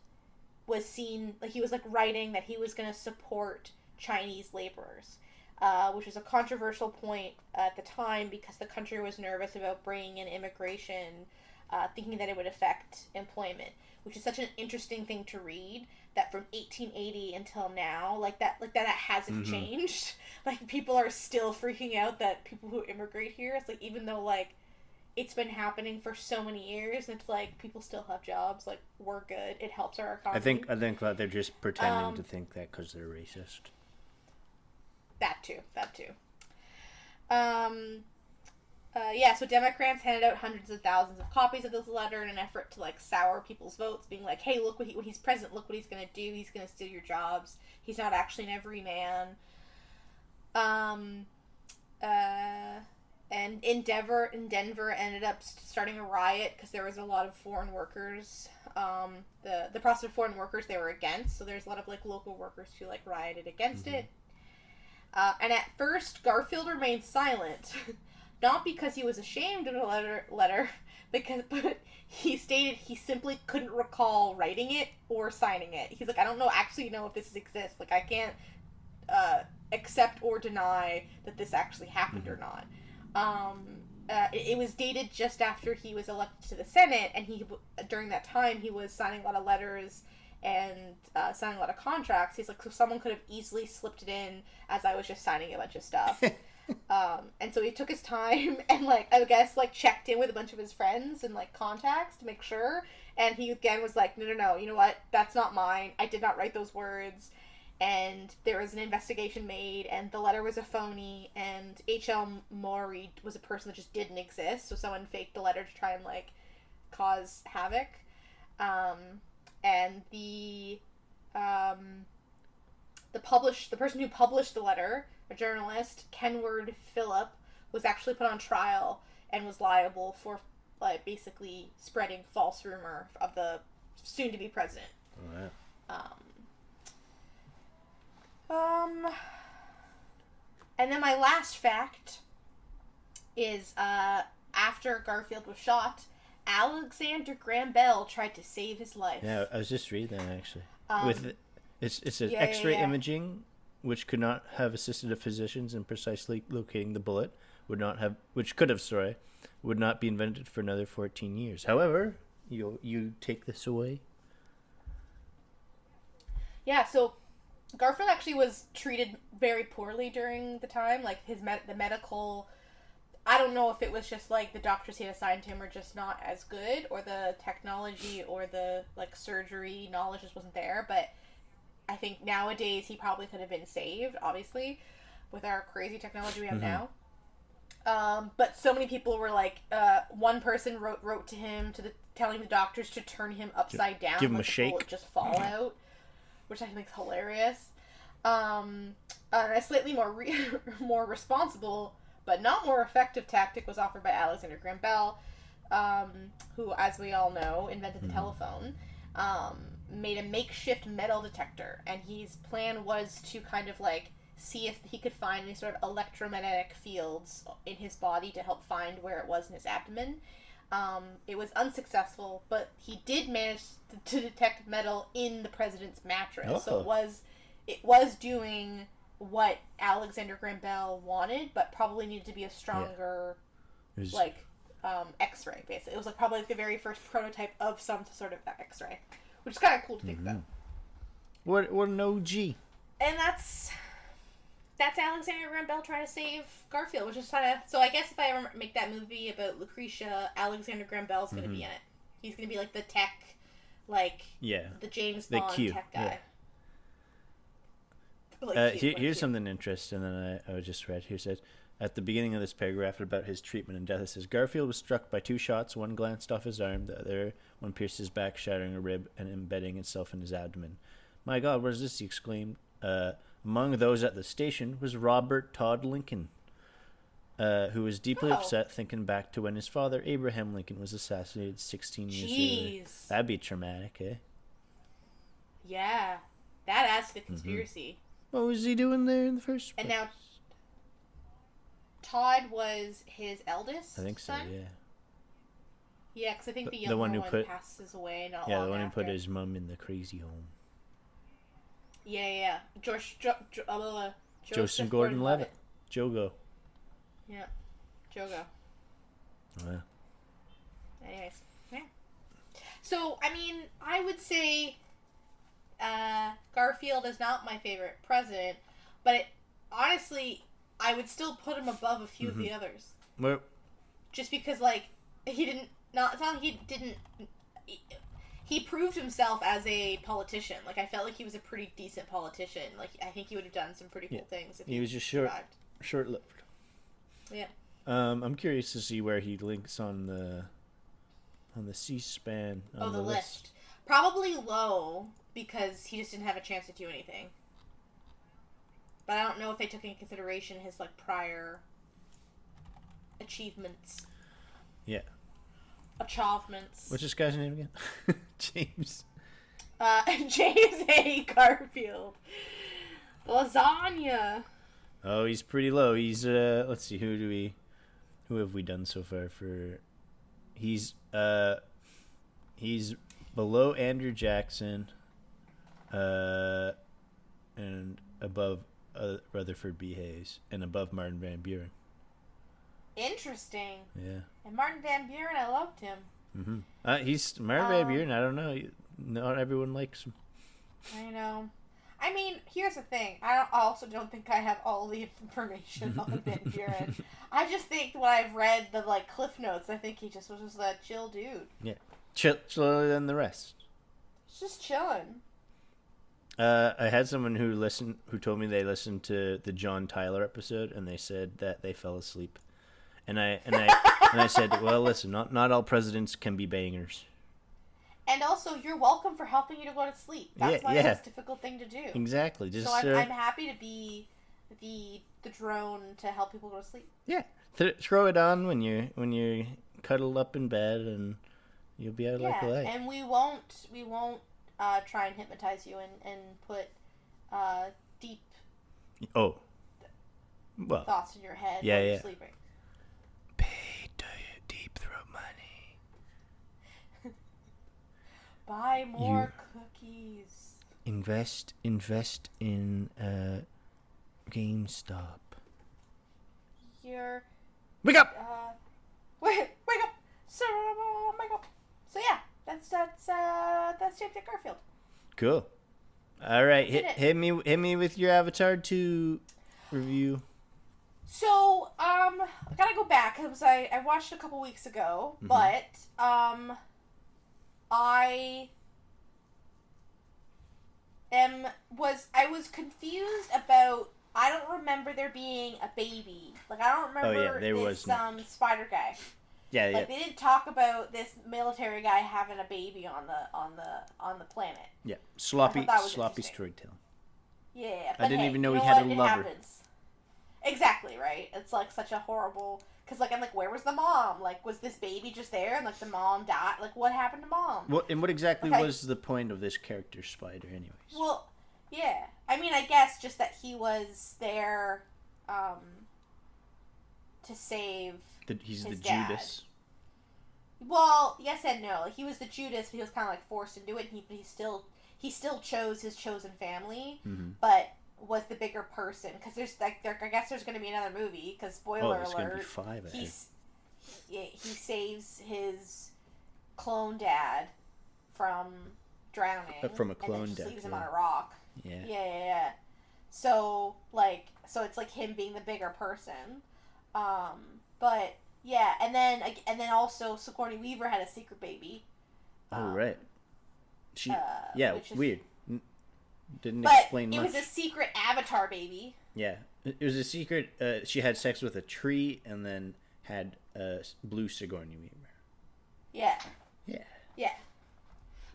Speaker 1: was seen, like, he was, like, writing that he was going to support Chinese laborers, which was a controversial point at the time because the country was nervous about bringing in immigration, thinking that it would affect employment, which is such an interesting thing to read, that from 1880 until now, that hasn't changed. Like, people are still freaking out that people who immigrate here, it's like, even though, like, it's been happening for so many years, and it's like, people still have jobs, like, we're good, it helps our economy.
Speaker 2: I think that they're just pretending to think that because they're racist.
Speaker 1: That too. So Democrats handed out hundreds of thousands of copies of this letter in an effort to, like, sour people's votes, being like, hey, look, when he's president, look what he's gonna do, he's gonna steal your jobs, he's not actually an everyman. And in Denver ended up starting a riot because there was a lot of foreign workers. The process of foreign workers they were against, so there's a lot of, like, local workers who, like, rioted against it. And at first, Garfield remained silent, not because he was ashamed of the letter, but he stated he simply couldn't recall writing it or signing it. He's like, I don't actually know if this exists. Like, I can't accept or deny that this actually happened or not. it was dated just after he was elected to the Senate, and during that time he was signing a lot of letters and signing a lot of contracts. He's like, so someone could have easily slipped it in as I was just signing a bunch of stuff. And so he took his time and, like, I guess, like, checked in with a bunch of his friends and, like, contacts to make sure. And he again was like, no, you know what? That's not mine. I did not write those words. And there was an investigation made, and the letter was a phony, and H.L. Morey was a person that just didn't exist, so someone faked the letter to try and, like, cause havoc. And the person who published the letter, a journalist, Kenward Phillip, was actually put on trial and was liable for, like, basically spreading false rumor of the soon-to-be president.
Speaker 2: Oh, yeah.
Speaker 1: And then my last fact is, after Garfield was shot, Alexander Graham Bell tried to save his life.
Speaker 2: Yeah, I was just reading that, actually. It's an X-ray imaging, which could not have assisted the physicians in precisely locating the bullet, would not be invented for another 14 years. However, you take this away.
Speaker 1: Yeah, so Garfield actually was treated very poorly during the time. Like, the medical... I don't know if it was just, like, the doctors he had assigned to him were just not as good, or the technology or the, like, surgery knowledge just wasn't there, but I think nowadays he probably could have been saved, obviously, with our crazy technology we have now. But so many people were like, one person wrote to him, telling the doctors to turn him upside down,
Speaker 2: give him
Speaker 1: like
Speaker 2: a shake,
Speaker 1: bullet just fall out, which I think is hilarious. A slightly more responsible but not more effective tactic was offered by Alexander Graham Bell, who, as we all know, invented the telephone. Made a makeshift metal detector, and his plan was to kind of, like, see if he could find any sort of electromagnetic fields in his body to help find where it was in his abdomen. It was unsuccessful, but he did manage to detect metal in the president's mattress. Oh. So it was doing what Alexander Graham Bell wanted, but probably needed to be a stronger, X-ray, basically. It was, like, probably the very first prototype of some sort of X-ray, which is kind of cool to think about.
Speaker 2: What an OG.
Speaker 1: And that's Alexander Graham Bell trying to save Garfield, which is kind of... So I guess if I ever make that movie about Lucretia, Alexander Graham Bell's going to be in it. He's going to be, like, the tech, like... Yeah. The James Bond tech guy.
Speaker 2: Here's something interesting that I just read. Here says, at the beginning of this paragraph about his treatment and death, it says, Garfield was struck by 2 shots. One glanced off his arm, the other one pierced his back, shattering a rib and embedding itself in his abdomen. My God, what is this? He exclaimed. Among those at the station was Robert Todd Lincoln, who was deeply upset thinking back to when his father, Abraham Lincoln, was assassinated 16 years later. That'd be traumatic, eh?
Speaker 1: Yeah. That adds to the conspiracy.
Speaker 2: What was he doing there in the first place?
Speaker 1: And now, Todd was his eldest son?
Speaker 2: I think so, yeah.
Speaker 1: Yeah, because I think the younger one passes away not long after.
Speaker 2: Yeah, the one who put his mum in the crazy home.
Speaker 1: Yeah.
Speaker 2: Joseph Gordon-Levitt. Jogo.
Speaker 1: Yeah. Jogo.
Speaker 2: Oh, yeah.
Speaker 1: Anyways. Yeah. So, I mean, I would say... Garfield is not my favorite president, but honestly, I would still put him above a few of the others.
Speaker 2: Well,
Speaker 1: just because, like, he proved himself as a politician. Like, I felt like he was a pretty decent politician. Like, I think he would have done some pretty cool things if he was just
Speaker 2: short-lived.
Speaker 1: Yeah.
Speaker 2: I'm curious to see where he links on the C-SPAN.
Speaker 1: The list. Probably low, because he just didn't have a chance to do anything. But I don't know if they took into consideration his, like, prior achievements.
Speaker 2: Yeah.
Speaker 1: Achievements.
Speaker 2: What's this guy's name again? James.
Speaker 1: James A. Garfield. Lasagna.
Speaker 2: Oh, he's pretty low. He's let's see, who have we done so far for? He's below Andrew Jackson, and above Rutherford B. Hayes, and above Martin Van Buren.
Speaker 1: Interesting.
Speaker 2: Yeah.
Speaker 1: And Martin Van Buren, I loved him.
Speaker 2: He's Martin Van Buren. I don't know. Not everyone likes him.
Speaker 1: I know. I mean, here's the thing. I also don't think I have all the information on Van Buren. I just think when I've read the Cliff Notes, I think he just was just a chill dude.
Speaker 2: Yeah, chiller than the rest.
Speaker 1: He's just chilling.
Speaker 2: I had someone who told me they listened to the John Tyler episode, and they said that they fell asleep. And I said, well, listen, not all presidents can be bangers.
Speaker 1: And also, you're welcome for helping you to go to sleep. That's my most difficult thing to do.
Speaker 2: Exactly. Just
Speaker 1: so I'm happy to be the drone to help people go to sleep.
Speaker 2: Yeah, throw it on when you're cuddled up in bed, and you'll be out like a light.
Speaker 1: And we won't try and hypnotize you and put deep thoughts in your head while you're sleeping.
Speaker 2: Pay deep throat money.
Speaker 1: Buy more cookies.
Speaker 2: Invest in GameStop.
Speaker 1: Wake up! Wake up! So wake up! So yeah, that's James A. Garfield.
Speaker 2: Cool. All right, hit me with your Avatar 2 review.
Speaker 1: So I gotta go back because I watched it a couple weeks ago, but I was confused about. I don't remember there being a baby. I don't remember this spider guy.
Speaker 2: Yeah,
Speaker 1: they didn't talk about this military guy having a baby on the planet.
Speaker 2: Yeah, sloppy storytelling.
Speaker 1: Yeah,
Speaker 2: but I didn't even know he had a lover.
Speaker 1: Happens. Exactly right. It's such a horrible. Because, I'm where was the mom? Was this baby just there and, the mom died? What happened to mom?
Speaker 2: What exactly was the point of this character, Spider, anyways?
Speaker 1: Well, yeah. I mean, I guess just that he was there to save
Speaker 2: He's
Speaker 1: his
Speaker 2: the
Speaker 1: dad.
Speaker 2: Judas.
Speaker 1: Well, yes and no. He was the Judas, but he was kind of, forced into it. He still chose his chosen family, but was the bigger person because there's I guess there's going to be another movie because spoiler alert,
Speaker 2: gonna be 5.
Speaker 1: He saves his clone dad from drowning
Speaker 2: from a clone
Speaker 1: and then just
Speaker 2: death,
Speaker 1: leaves him on a rock.
Speaker 2: Yeah.
Speaker 1: So it's him being the bigger person, but yeah, and then also Sigourney Weaver had a secret baby.
Speaker 2: Right. She weird. Didn't
Speaker 1: but
Speaker 2: explain much.
Speaker 1: It was a secret Avatar baby.
Speaker 2: Yeah, it was a secret. She had sex with a tree and then had blue Sigourney Weaver.
Speaker 1: Yeah.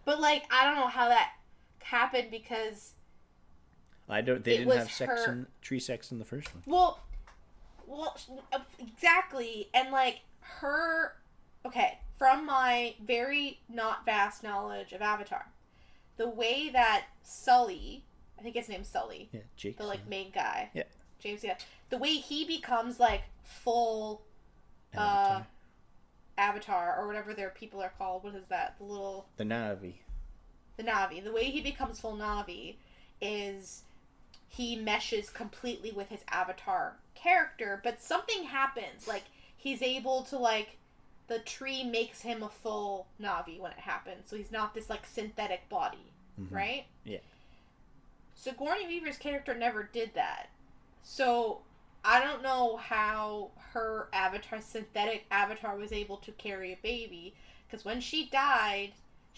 Speaker 1: But I don't know how that happened because
Speaker 2: they didn't have tree sex in the first one.
Speaker 1: Well, exactly, and her. Okay, from my very not vast knowledge of Avatar. The way that Sully, I think his name's Sully.
Speaker 2: Yeah, Jake.
Speaker 1: The main guy.
Speaker 2: Yeah.
Speaker 1: James. Yeah. The way he becomes full Avatar or whatever their people are called. What is that? The
Speaker 2: Na'vi.
Speaker 1: The Na'vi. The way he becomes full Na'vi is he meshes completely with his Avatar character, but something happens. He's able to the tree makes him a full Na'vi when it happens, so he's not this synthetic body, right?
Speaker 2: Yeah.
Speaker 1: Sigourney Weaver's character never did that, so I don't know how her synthetic avatar, was able to carry a baby. Because when she died,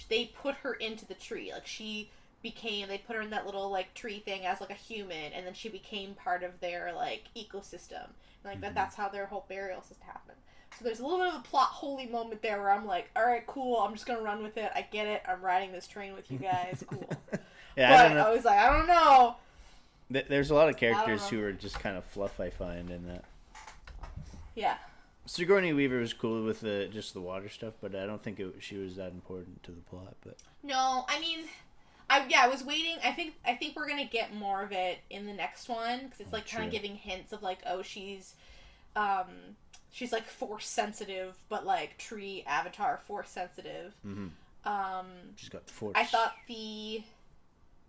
Speaker 1: they put her into the tree. They put her in that little tree thing as a human, and then she became part of their ecosystem. And that's how their whole burial system happened. So there's a little bit of a plot holy moment there where I'm alright, cool, I'm just gonna run with it. I get it. I'm riding this train with you guys. Cool.
Speaker 2: Yeah,
Speaker 1: but I was I don't know.
Speaker 2: There's a lot of characters who are just kind of fluff, I find, in that.
Speaker 1: Yeah.
Speaker 2: Sigourney Weaver was cool with just the water stuff, but I don't think she was that important to the plot. But
Speaker 1: no, I mean, I was waiting. I think we're gonna get more of it in the next one because it's kind of giving hints of she's force sensitive, but tree avatar force sensitive.
Speaker 2: She's got the force.
Speaker 1: I thought the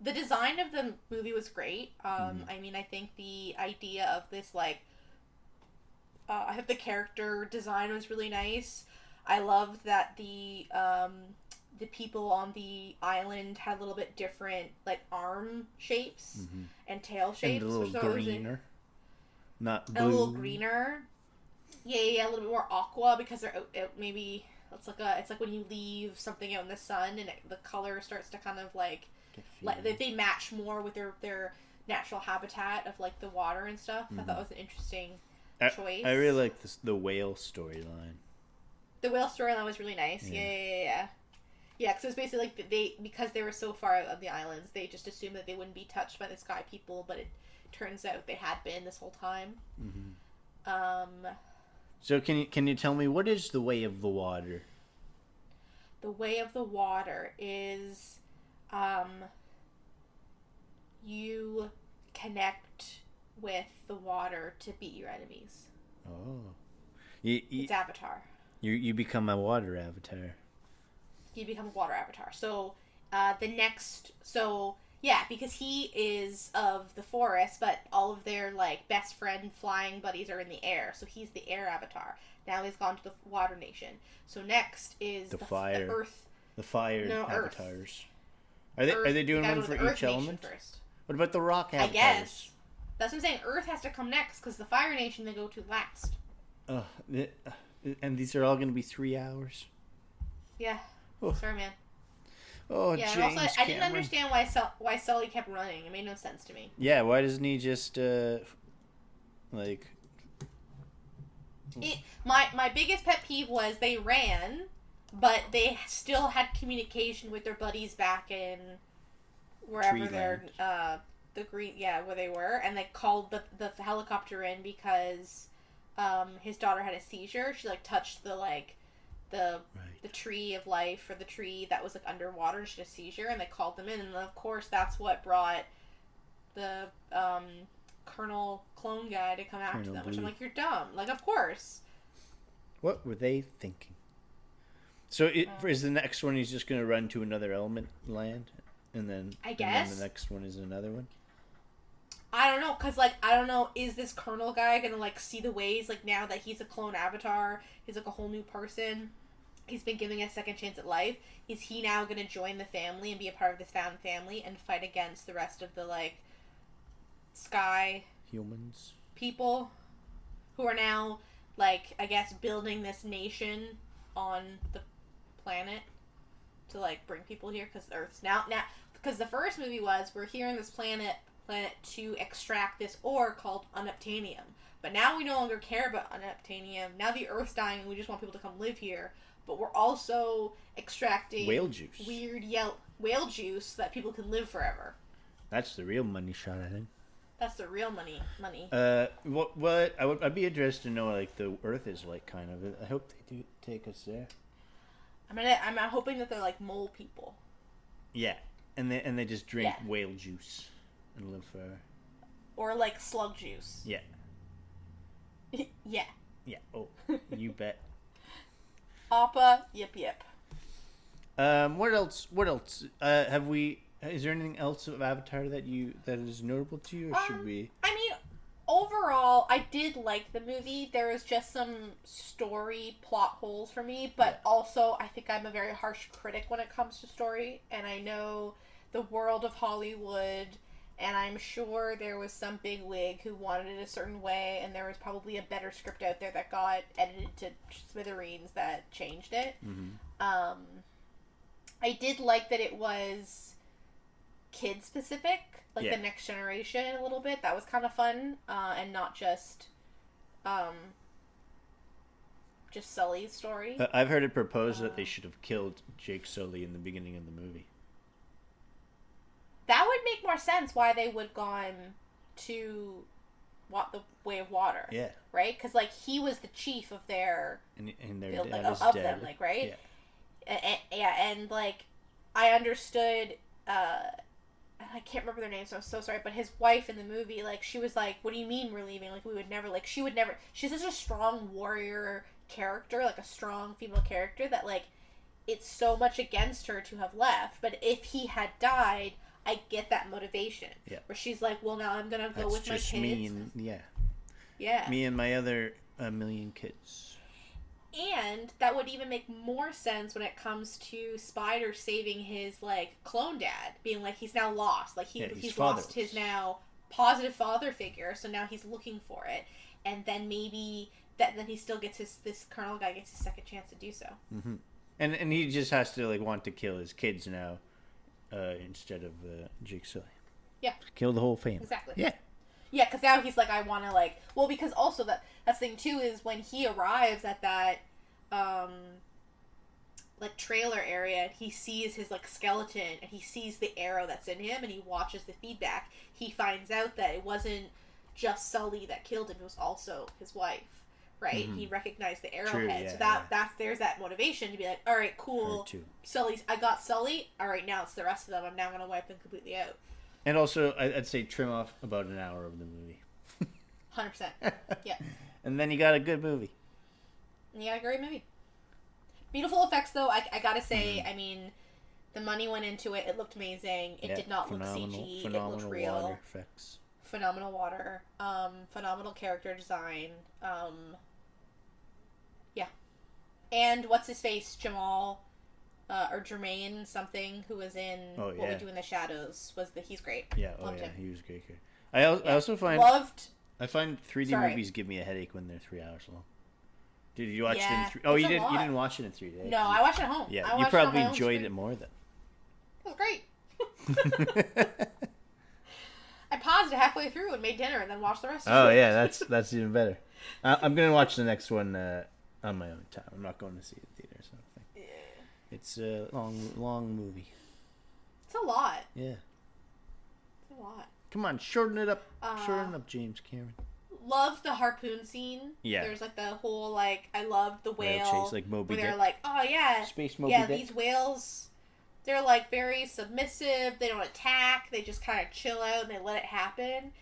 Speaker 1: design of the movie was great. I mean, I think the idea of this I thought the character design was really nice. I loved that the people on the island had a little bit different like arm shapes and tail shapes,
Speaker 2: And a little greener, not blue.
Speaker 1: A little greener. Yeah, a little bit more aqua because they're maybe it's like when you leave something out in the sun and the color starts to kind of like they match more with their natural habitat of like the water and stuff. I thought that was an interesting choice.
Speaker 2: I really like the whale storyline.
Speaker 1: The whale storyline was really nice. Yeah. Yeah, because it was basically like because they were so far out of the islands, they just assumed that they wouldn't be touched by the sky people, but it turns out they had been this whole time.
Speaker 2: So can you tell me what is the Way of the Water?
Speaker 1: The Way of the Water is, you connect with the water to beat your enemies.
Speaker 2: Oh,
Speaker 1: it's Avatar.
Speaker 2: You become a water avatar.
Speaker 1: You become a water avatar. So, because he is of the forest, but all of their like best friend flying buddies are in the air. So he's the air avatar. Now he's gone to the water nation. So next is the
Speaker 2: fire,
Speaker 1: the earth.
Speaker 2: The fire avatars. Are they doing one for each element?
Speaker 1: First.
Speaker 2: What about the rock avatars?
Speaker 1: I guess. That's what I'm saying. Earth has to come next because the fire nation they go to last.
Speaker 2: And these are all going to be 3 hours.
Speaker 1: Yeah.
Speaker 2: Oh.
Speaker 1: Sorry, man.
Speaker 2: Oh,
Speaker 1: yeah,
Speaker 2: James
Speaker 1: and also, I didn't understand why Sully kept running. It made no sense to me.
Speaker 2: Yeah, why doesn't he just like?
Speaker 1: My biggest pet peeve was they ran, but they still had communication with their buddies back in wherever they're the green where they were, and they called the helicopter in because his daughter had a seizure. She like touched the tree of life or the tree that was like underwater. She had a seizure, and they called them in, and of course that's what brought the Colonel clone guy to come after them. Which I'm like, you're dumb. Like, of course.
Speaker 2: What were they thinking? So is the next one he's just going to run to another element land, and then
Speaker 1: I guess
Speaker 2: and then the next one is another one.
Speaker 1: I don't know, cause like I don't know, is this Colonel guy gonna like see the ways like now that he's a clone avatar, he's like a whole new person. He's been given a second chance at life. Is he now gonna join the family and be a part of this found family and fight against the rest of the like sky
Speaker 2: humans
Speaker 1: people who are now like I guess building this nation on the planet to like bring people here because Earth's now because the first movie was we're here on this planet to extract this ore called unobtainium. But now we no longer care about unobtainium. Now the Earth's dying and we just want people to come live here. But we're also extracting
Speaker 2: whale juice.
Speaker 1: Weird whale juice so that people can live forever.
Speaker 2: That's the real money shot, I think.
Speaker 1: That's the real money.
Speaker 2: What I'd be interested to know like the Earth is like kind of. I hope they do take us there.
Speaker 1: I'm hoping that they're like mole people.
Speaker 2: Yeah, and they just drink whale juice and live forever. Or
Speaker 1: like slug juice.
Speaker 2: Yeah.
Speaker 1: Yeah.
Speaker 2: Yeah. Oh, you bet.
Speaker 1: Appa, yip.
Speaker 2: What else? Have we? Is there anything else of Avatar that is notable to you, or should we?
Speaker 1: I mean, overall, I did like the movie. There was just some story plot holes for me, but also I think I'm a very harsh critic when it comes to story, and I know the world of Hollywood. And I'm sure there was some big wig who wanted it a certain way, and there was probably a better script out there that got edited to smithereens that changed it.
Speaker 2: Mm-hmm.
Speaker 1: I did like that it was kid-specific, like the next generation a little bit. That was kind of fun, and not just Sully's story.
Speaker 2: I've heard it proposed that they should have killed Jake Sully in the beginning of the movie.
Speaker 1: That would make more sense why they would have gone to the Way of Water.
Speaker 2: Yeah.
Speaker 1: Right? Because, like, he was the chief of their...
Speaker 2: And their
Speaker 1: field,
Speaker 2: dad
Speaker 1: like,
Speaker 2: is
Speaker 1: of
Speaker 2: dead.
Speaker 1: them, like, right?
Speaker 2: Yeah.
Speaker 1: And, like, I understood... I can't remember their name, so I'm so sorry. But his wife in the movie, like, she was like, what do you mean we're leaving? Like, we would never... Like, she would never... She's such a strong warrior character, like, a strong female character that, like, it's so much against her to have left. But if he had died... I get that motivation.
Speaker 2: Yeah.
Speaker 1: Where she's like, well, now I'm going to go with my kids.
Speaker 2: That's just me and,
Speaker 1: Yeah.
Speaker 2: Me and my other a million kids.
Speaker 1: And that would even make more sense when it comes to Spider saving his, like, clone dad. Being like, he's now lost. Like, he's lost his now positive father figure, so now he's looking for it. And then maybe then he still gets this Colonel guy gets his second chance to do so.
Speaker 2: Mm-hmm. And he just has to, like, want to kill his kids now instead of Jigsaw.
Speaker 1: Yeah.
Speaker 2: Kill the whole family.
Speaker 1: Exactly.
Speaker 2: Yeah.
Speaker 1: Yeah, because now he's like, I want to, like... Well, because also that's the thing, too, is when he arrives at that, like, trailer area, he sees his, like, skeleton, and he sees the arrow that's in him, and he watches the feedback. He finds out that it wasn't just Sully that killed him, it was also his wife, right? Mm-hmm. He recognized the arrowhead. True, yeah, so that's there's that motivation to be like, all right, cool. I got Sully. All right, now it's the rest of them. I'm now going to wipe them completely out.
Speaker 2: And also, I'd say trim off about an hour of the movie.
Speaker 1: 100%. Yeah.
Speaker 2: And then you got a good movie.
Speaker 1: You got a great movie. Beautiful effects, though. I gotta say, I mean, the money went into it. It looked amazing. It did not look CG. It looked real.
Speaker 2: Water effects.
Speaker 1: Phenomenal water. Phenomenal character design. Yeah. And what's his face? Jamal. Or Jermaine something, who was in What We Do in the Shadows, he's great.
Speaker 2: Yeah,
Speaker 1: Loved him.
Speaker 2: He was great. I also find I find 3D movies give me a headache when they're 3 hours long. Did you watch it in 3? Oh, you didn't watch it in 3 days.
Speaker 1: No, I watched it at home.
Speaker 2: Yeah, you probably enjoyed it more then.
Speaker 1: It was great. I paused it halfway through and made dinner and then watched the rest of it.
Speaker 2: Oh yeah, that's even better. I'm gonna watch the next one on my own time. I'm not going to see it in theaters. It's a long movie.
Speaker 1: It's a lot.
Speaker 2: Yeah.
Speaker 1: It's a lot.
Speaker 2: Come on, shorten it up. Shorten up, James Cameron.
Speaker 1: Love the harpoon scene.
Speaker 2: Yeah.
Speaker 1: There's like the whole like I love the whale
Speaker 2: chase, like Moby
Speaker 1: where
Speaker 2: Dick.
Speaker 1: they're like, oh yeah,
Speaker 2: Space Moby Dick.
Speaker 1: These whales, they're like very submissive. They don't attack. They just kind of chill out and they let it happen.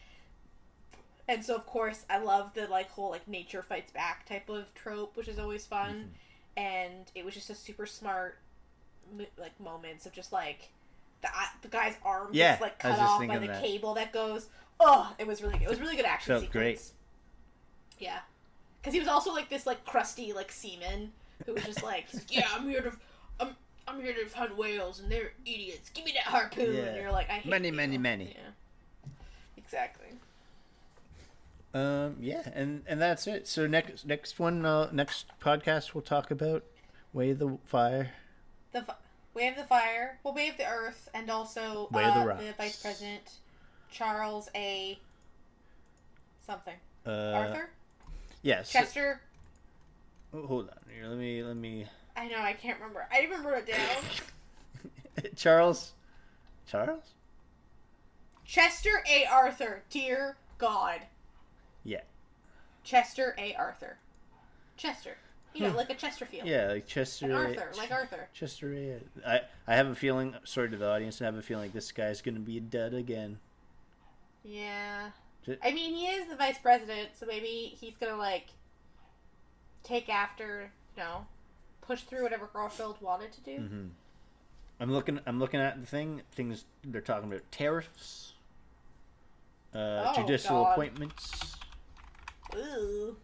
Speaker 1: And so of course I love the like whole like nature fights back type of trope, which is always fun. Mm-hmm. And it was just a super smart, like, moments of just, like, the guy's arm gets, like, cut off by the cable that goes. Oh, it was really good. It was really good action
Speaker 2: Felt
Speaker 1: sequence.
Speaker 2: Great.
Speaker 1: Yeah. Because he was also, like, this, like, crusty, like, seaman who was just like, yeah, I'm here to hunt whales, and they're idiots. Give me that harpoon.
Speaker 2: Yeah.
Speaker 1: And you're like, I hate
Speaker 2: many.
Speaker 1: Yeah. Exactly.
Speaker 2: Yeah, and that's it. So next podcast we'll talk about Way of the Fire.
Speaker 1: Way of the Fire. Well, Way of the Earth, and also
Speaker 2: Way of the Rocks.
Speaker 1: The Vice President Charles A. something. Arthur.
Speaker 2: Yes.
Speaker 1: Chester.
Speaker 2: Oh, hold on here. Let me.
Speaker 1: I know. I can't remember. I didn't remember it down.
Speaker 2: Charles.
Speaker 1: Chester A. Arthur. Dear God.
Speaker 2: Yeah.
Speaker 1: Chester A. Arthur. Chester. You know, like a Chesterfield.
Speaker 2: Yeah, like Chester.
Speaker 1: And Arthur, like Arthur.
Speaker 2: Chester A. I have a feeling, sorry to the audience, I have a feeling like this guy's going to be a dud again.
Speaker 1: Yeah. I mean, he is the vice president, so maybe he's going to, like, take after, push through whatever Garfield wanted to do.
Speaker 2: Mm-hmm. I'm looking at the things they're talking about. Tariffs. Judicial appointments.
Speaker 1: Ooh.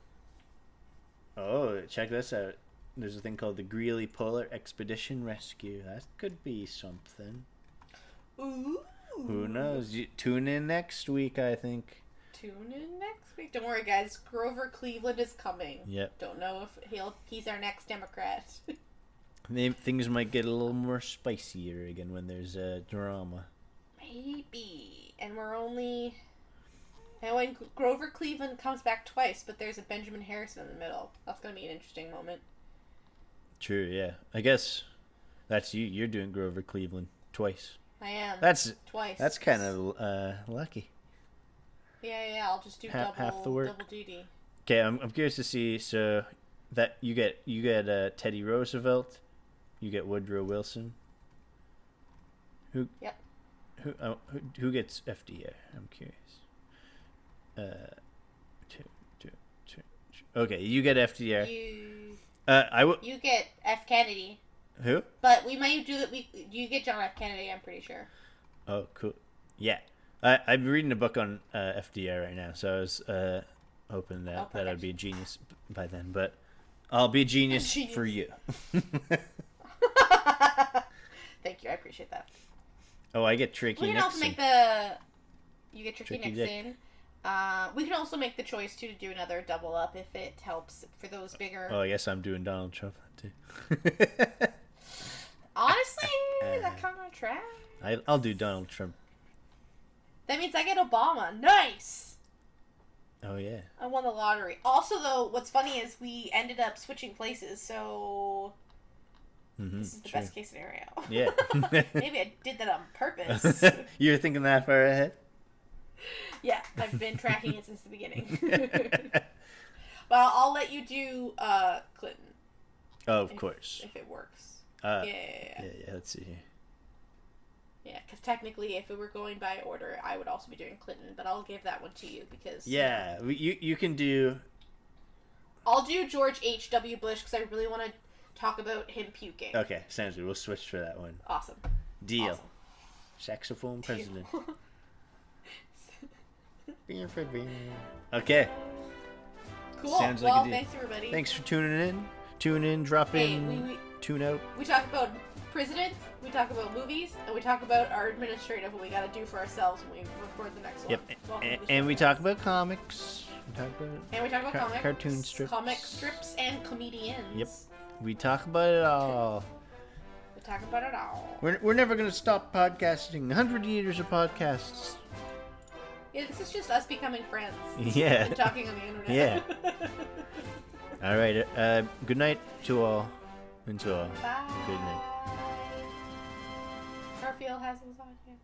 Speaker 2: Oh, check this out. There's a thing called the Greely Polar Expedition Rescue. That could be something.
Speaker 1: Ooh.
Speaker 2: Who knows? Tune in next week, I think.
Speaker 1: Tune in next week. Don't worry, guys. Grover Cleveland is coming.
Speaker 2: Yep.
Speaker 1: Don't know if he's our next Democrat.
Speaker 2: Things might get a little more spicier again when there's drama.
Speaker 1: Maybe. And we're only... And when Grover Cleveland comes back twice, but there's a Benjamin Harrison in the middle. That's going to be an interesting moment.
Speaker 2: True, yeah. I guess that's you. You're doing Grover Cleveland twice.
Speaker 1: I am.
Speaker 2: That's
Speaker 1: twice.
Speaker 2: That's kind of lucky.
Speaker 1: Yeah. I'll just do
Speaker 2: half the work.
Speaker 1: Double duty.
Speaker 2: Okay, I'm curious to see. So that you get Teddy Roosevelt, you get Woodrow Wilson. Who?
Speaker 1: Yep.
Speaker 2: Who gets FDR? I'm curious. Okay, you get FDR.
Speaker 1: You get F. Kennedy.
Speaker 2: Who?
Speaker 1: But we might do that. You get John F. Kennedy. I'm pretty sure.
Speaker 2: Oh, cool. Yeah, I'm reading a book on FDR right now, so I was hoping that
Speaker 1: Oh,
Speaker 2: that I'd
Speaker 1: perfect.
Speaker 2: be a genius by then. But I'll be a genius,
Speaker 1: Genius.
Speaker 2: for you.
Speaker 1: Thank you, I appreciate that.
Speaker 2: Oh, I get Tricky
Speaker 1: We can also
Speaker 2: Nixon.
Speaker 1: make you get Tricky
Speaker 2: Tricky Dick.
Speaker 1: Nixon. We can also make the choice too to do another double up if it helps for those bigger.
Speaker 2: Oh, I guess I'm doing Donald Trump too.
Speaker 1: Honestly, that kind of trash.
Speaker 2: I'll do Donald Trump.
Speaker 1: That means I get Obama. Nice.
Speaker 2: Oh yeah.
Speaker 1: I won the lottery. Also, though, what's funny is we ended up switching places, so
Speaker 2: Mm-hmm,
Speaker 1: this is the best case scenario.
Speaker 2: Yeah.
Speaker 1: Maybe I did that on purpose.
Speaker 2: You're thinking that far ahead?
Speaker 1: Yeah, I've been tracking it since the beginning. Well, I'll let you do Clinton.
Speaker 2: Oh, of course.
Speaker 1: If it works.
Speaker 2: Yeah.
Speaker 1: Yeah.
Speaker 2: Let's see here.
Speaker 1: Yeah, because technically, if it were going by order, I would also be doing Clinton, but I'll give that one to you because...
Speaker 2: Yeah, you can do...
Speaker 1: I'll do George H.W. Bush because I really want to talk about him puking.
Speaker 2: Okay, sounds good. We'll switch for that one.
Speaker 1: Awesome.
Speaker 2: Deal.
Speaker 1: Awesome.
Speaker 2: Saxophone president. Okay.
Speaker 1: Cool.
Speaker 2: Sounds like
Speaker 1: well,
Speaker 2: a deal.
Speaker 1: thanks, everybody.
Speaker 2: Thanks for tuning in. Tune in, drop in,
Speaker 1: Hey,
Speaker 2: tune out.
Speaker 1: we talk about presidents, we talk about movies, and we talk about our administrative, what we got to do for ourselves when we record the next
Speaker 2: Yep.
Speaker 1: one. Welcome to the
Speaker 2: And we
Speaker 1: show.
Speaker 2: talk about comics. We talk about
Speaker 1: comics,
Speaker 2: cartoon strips.
Speaker 1: comic strips, and comedians.
Speaker 2: Yep. We talk about it all.
Speaker 1: We talk about it all.
Speaker 2: We're never going to stop podcasting. 100 years of podcasts.
Speaker 1: Yeah, this is just us becoming friends.
Speaker 2: Yeah.
Speaker 1: And talking on the internet.
Speaker 2: Yeah. All right. Good night to all. And to all.
Speaker 1: Bye.
Speaker 2: Good night.
Speaker 1: Garfield has his audio.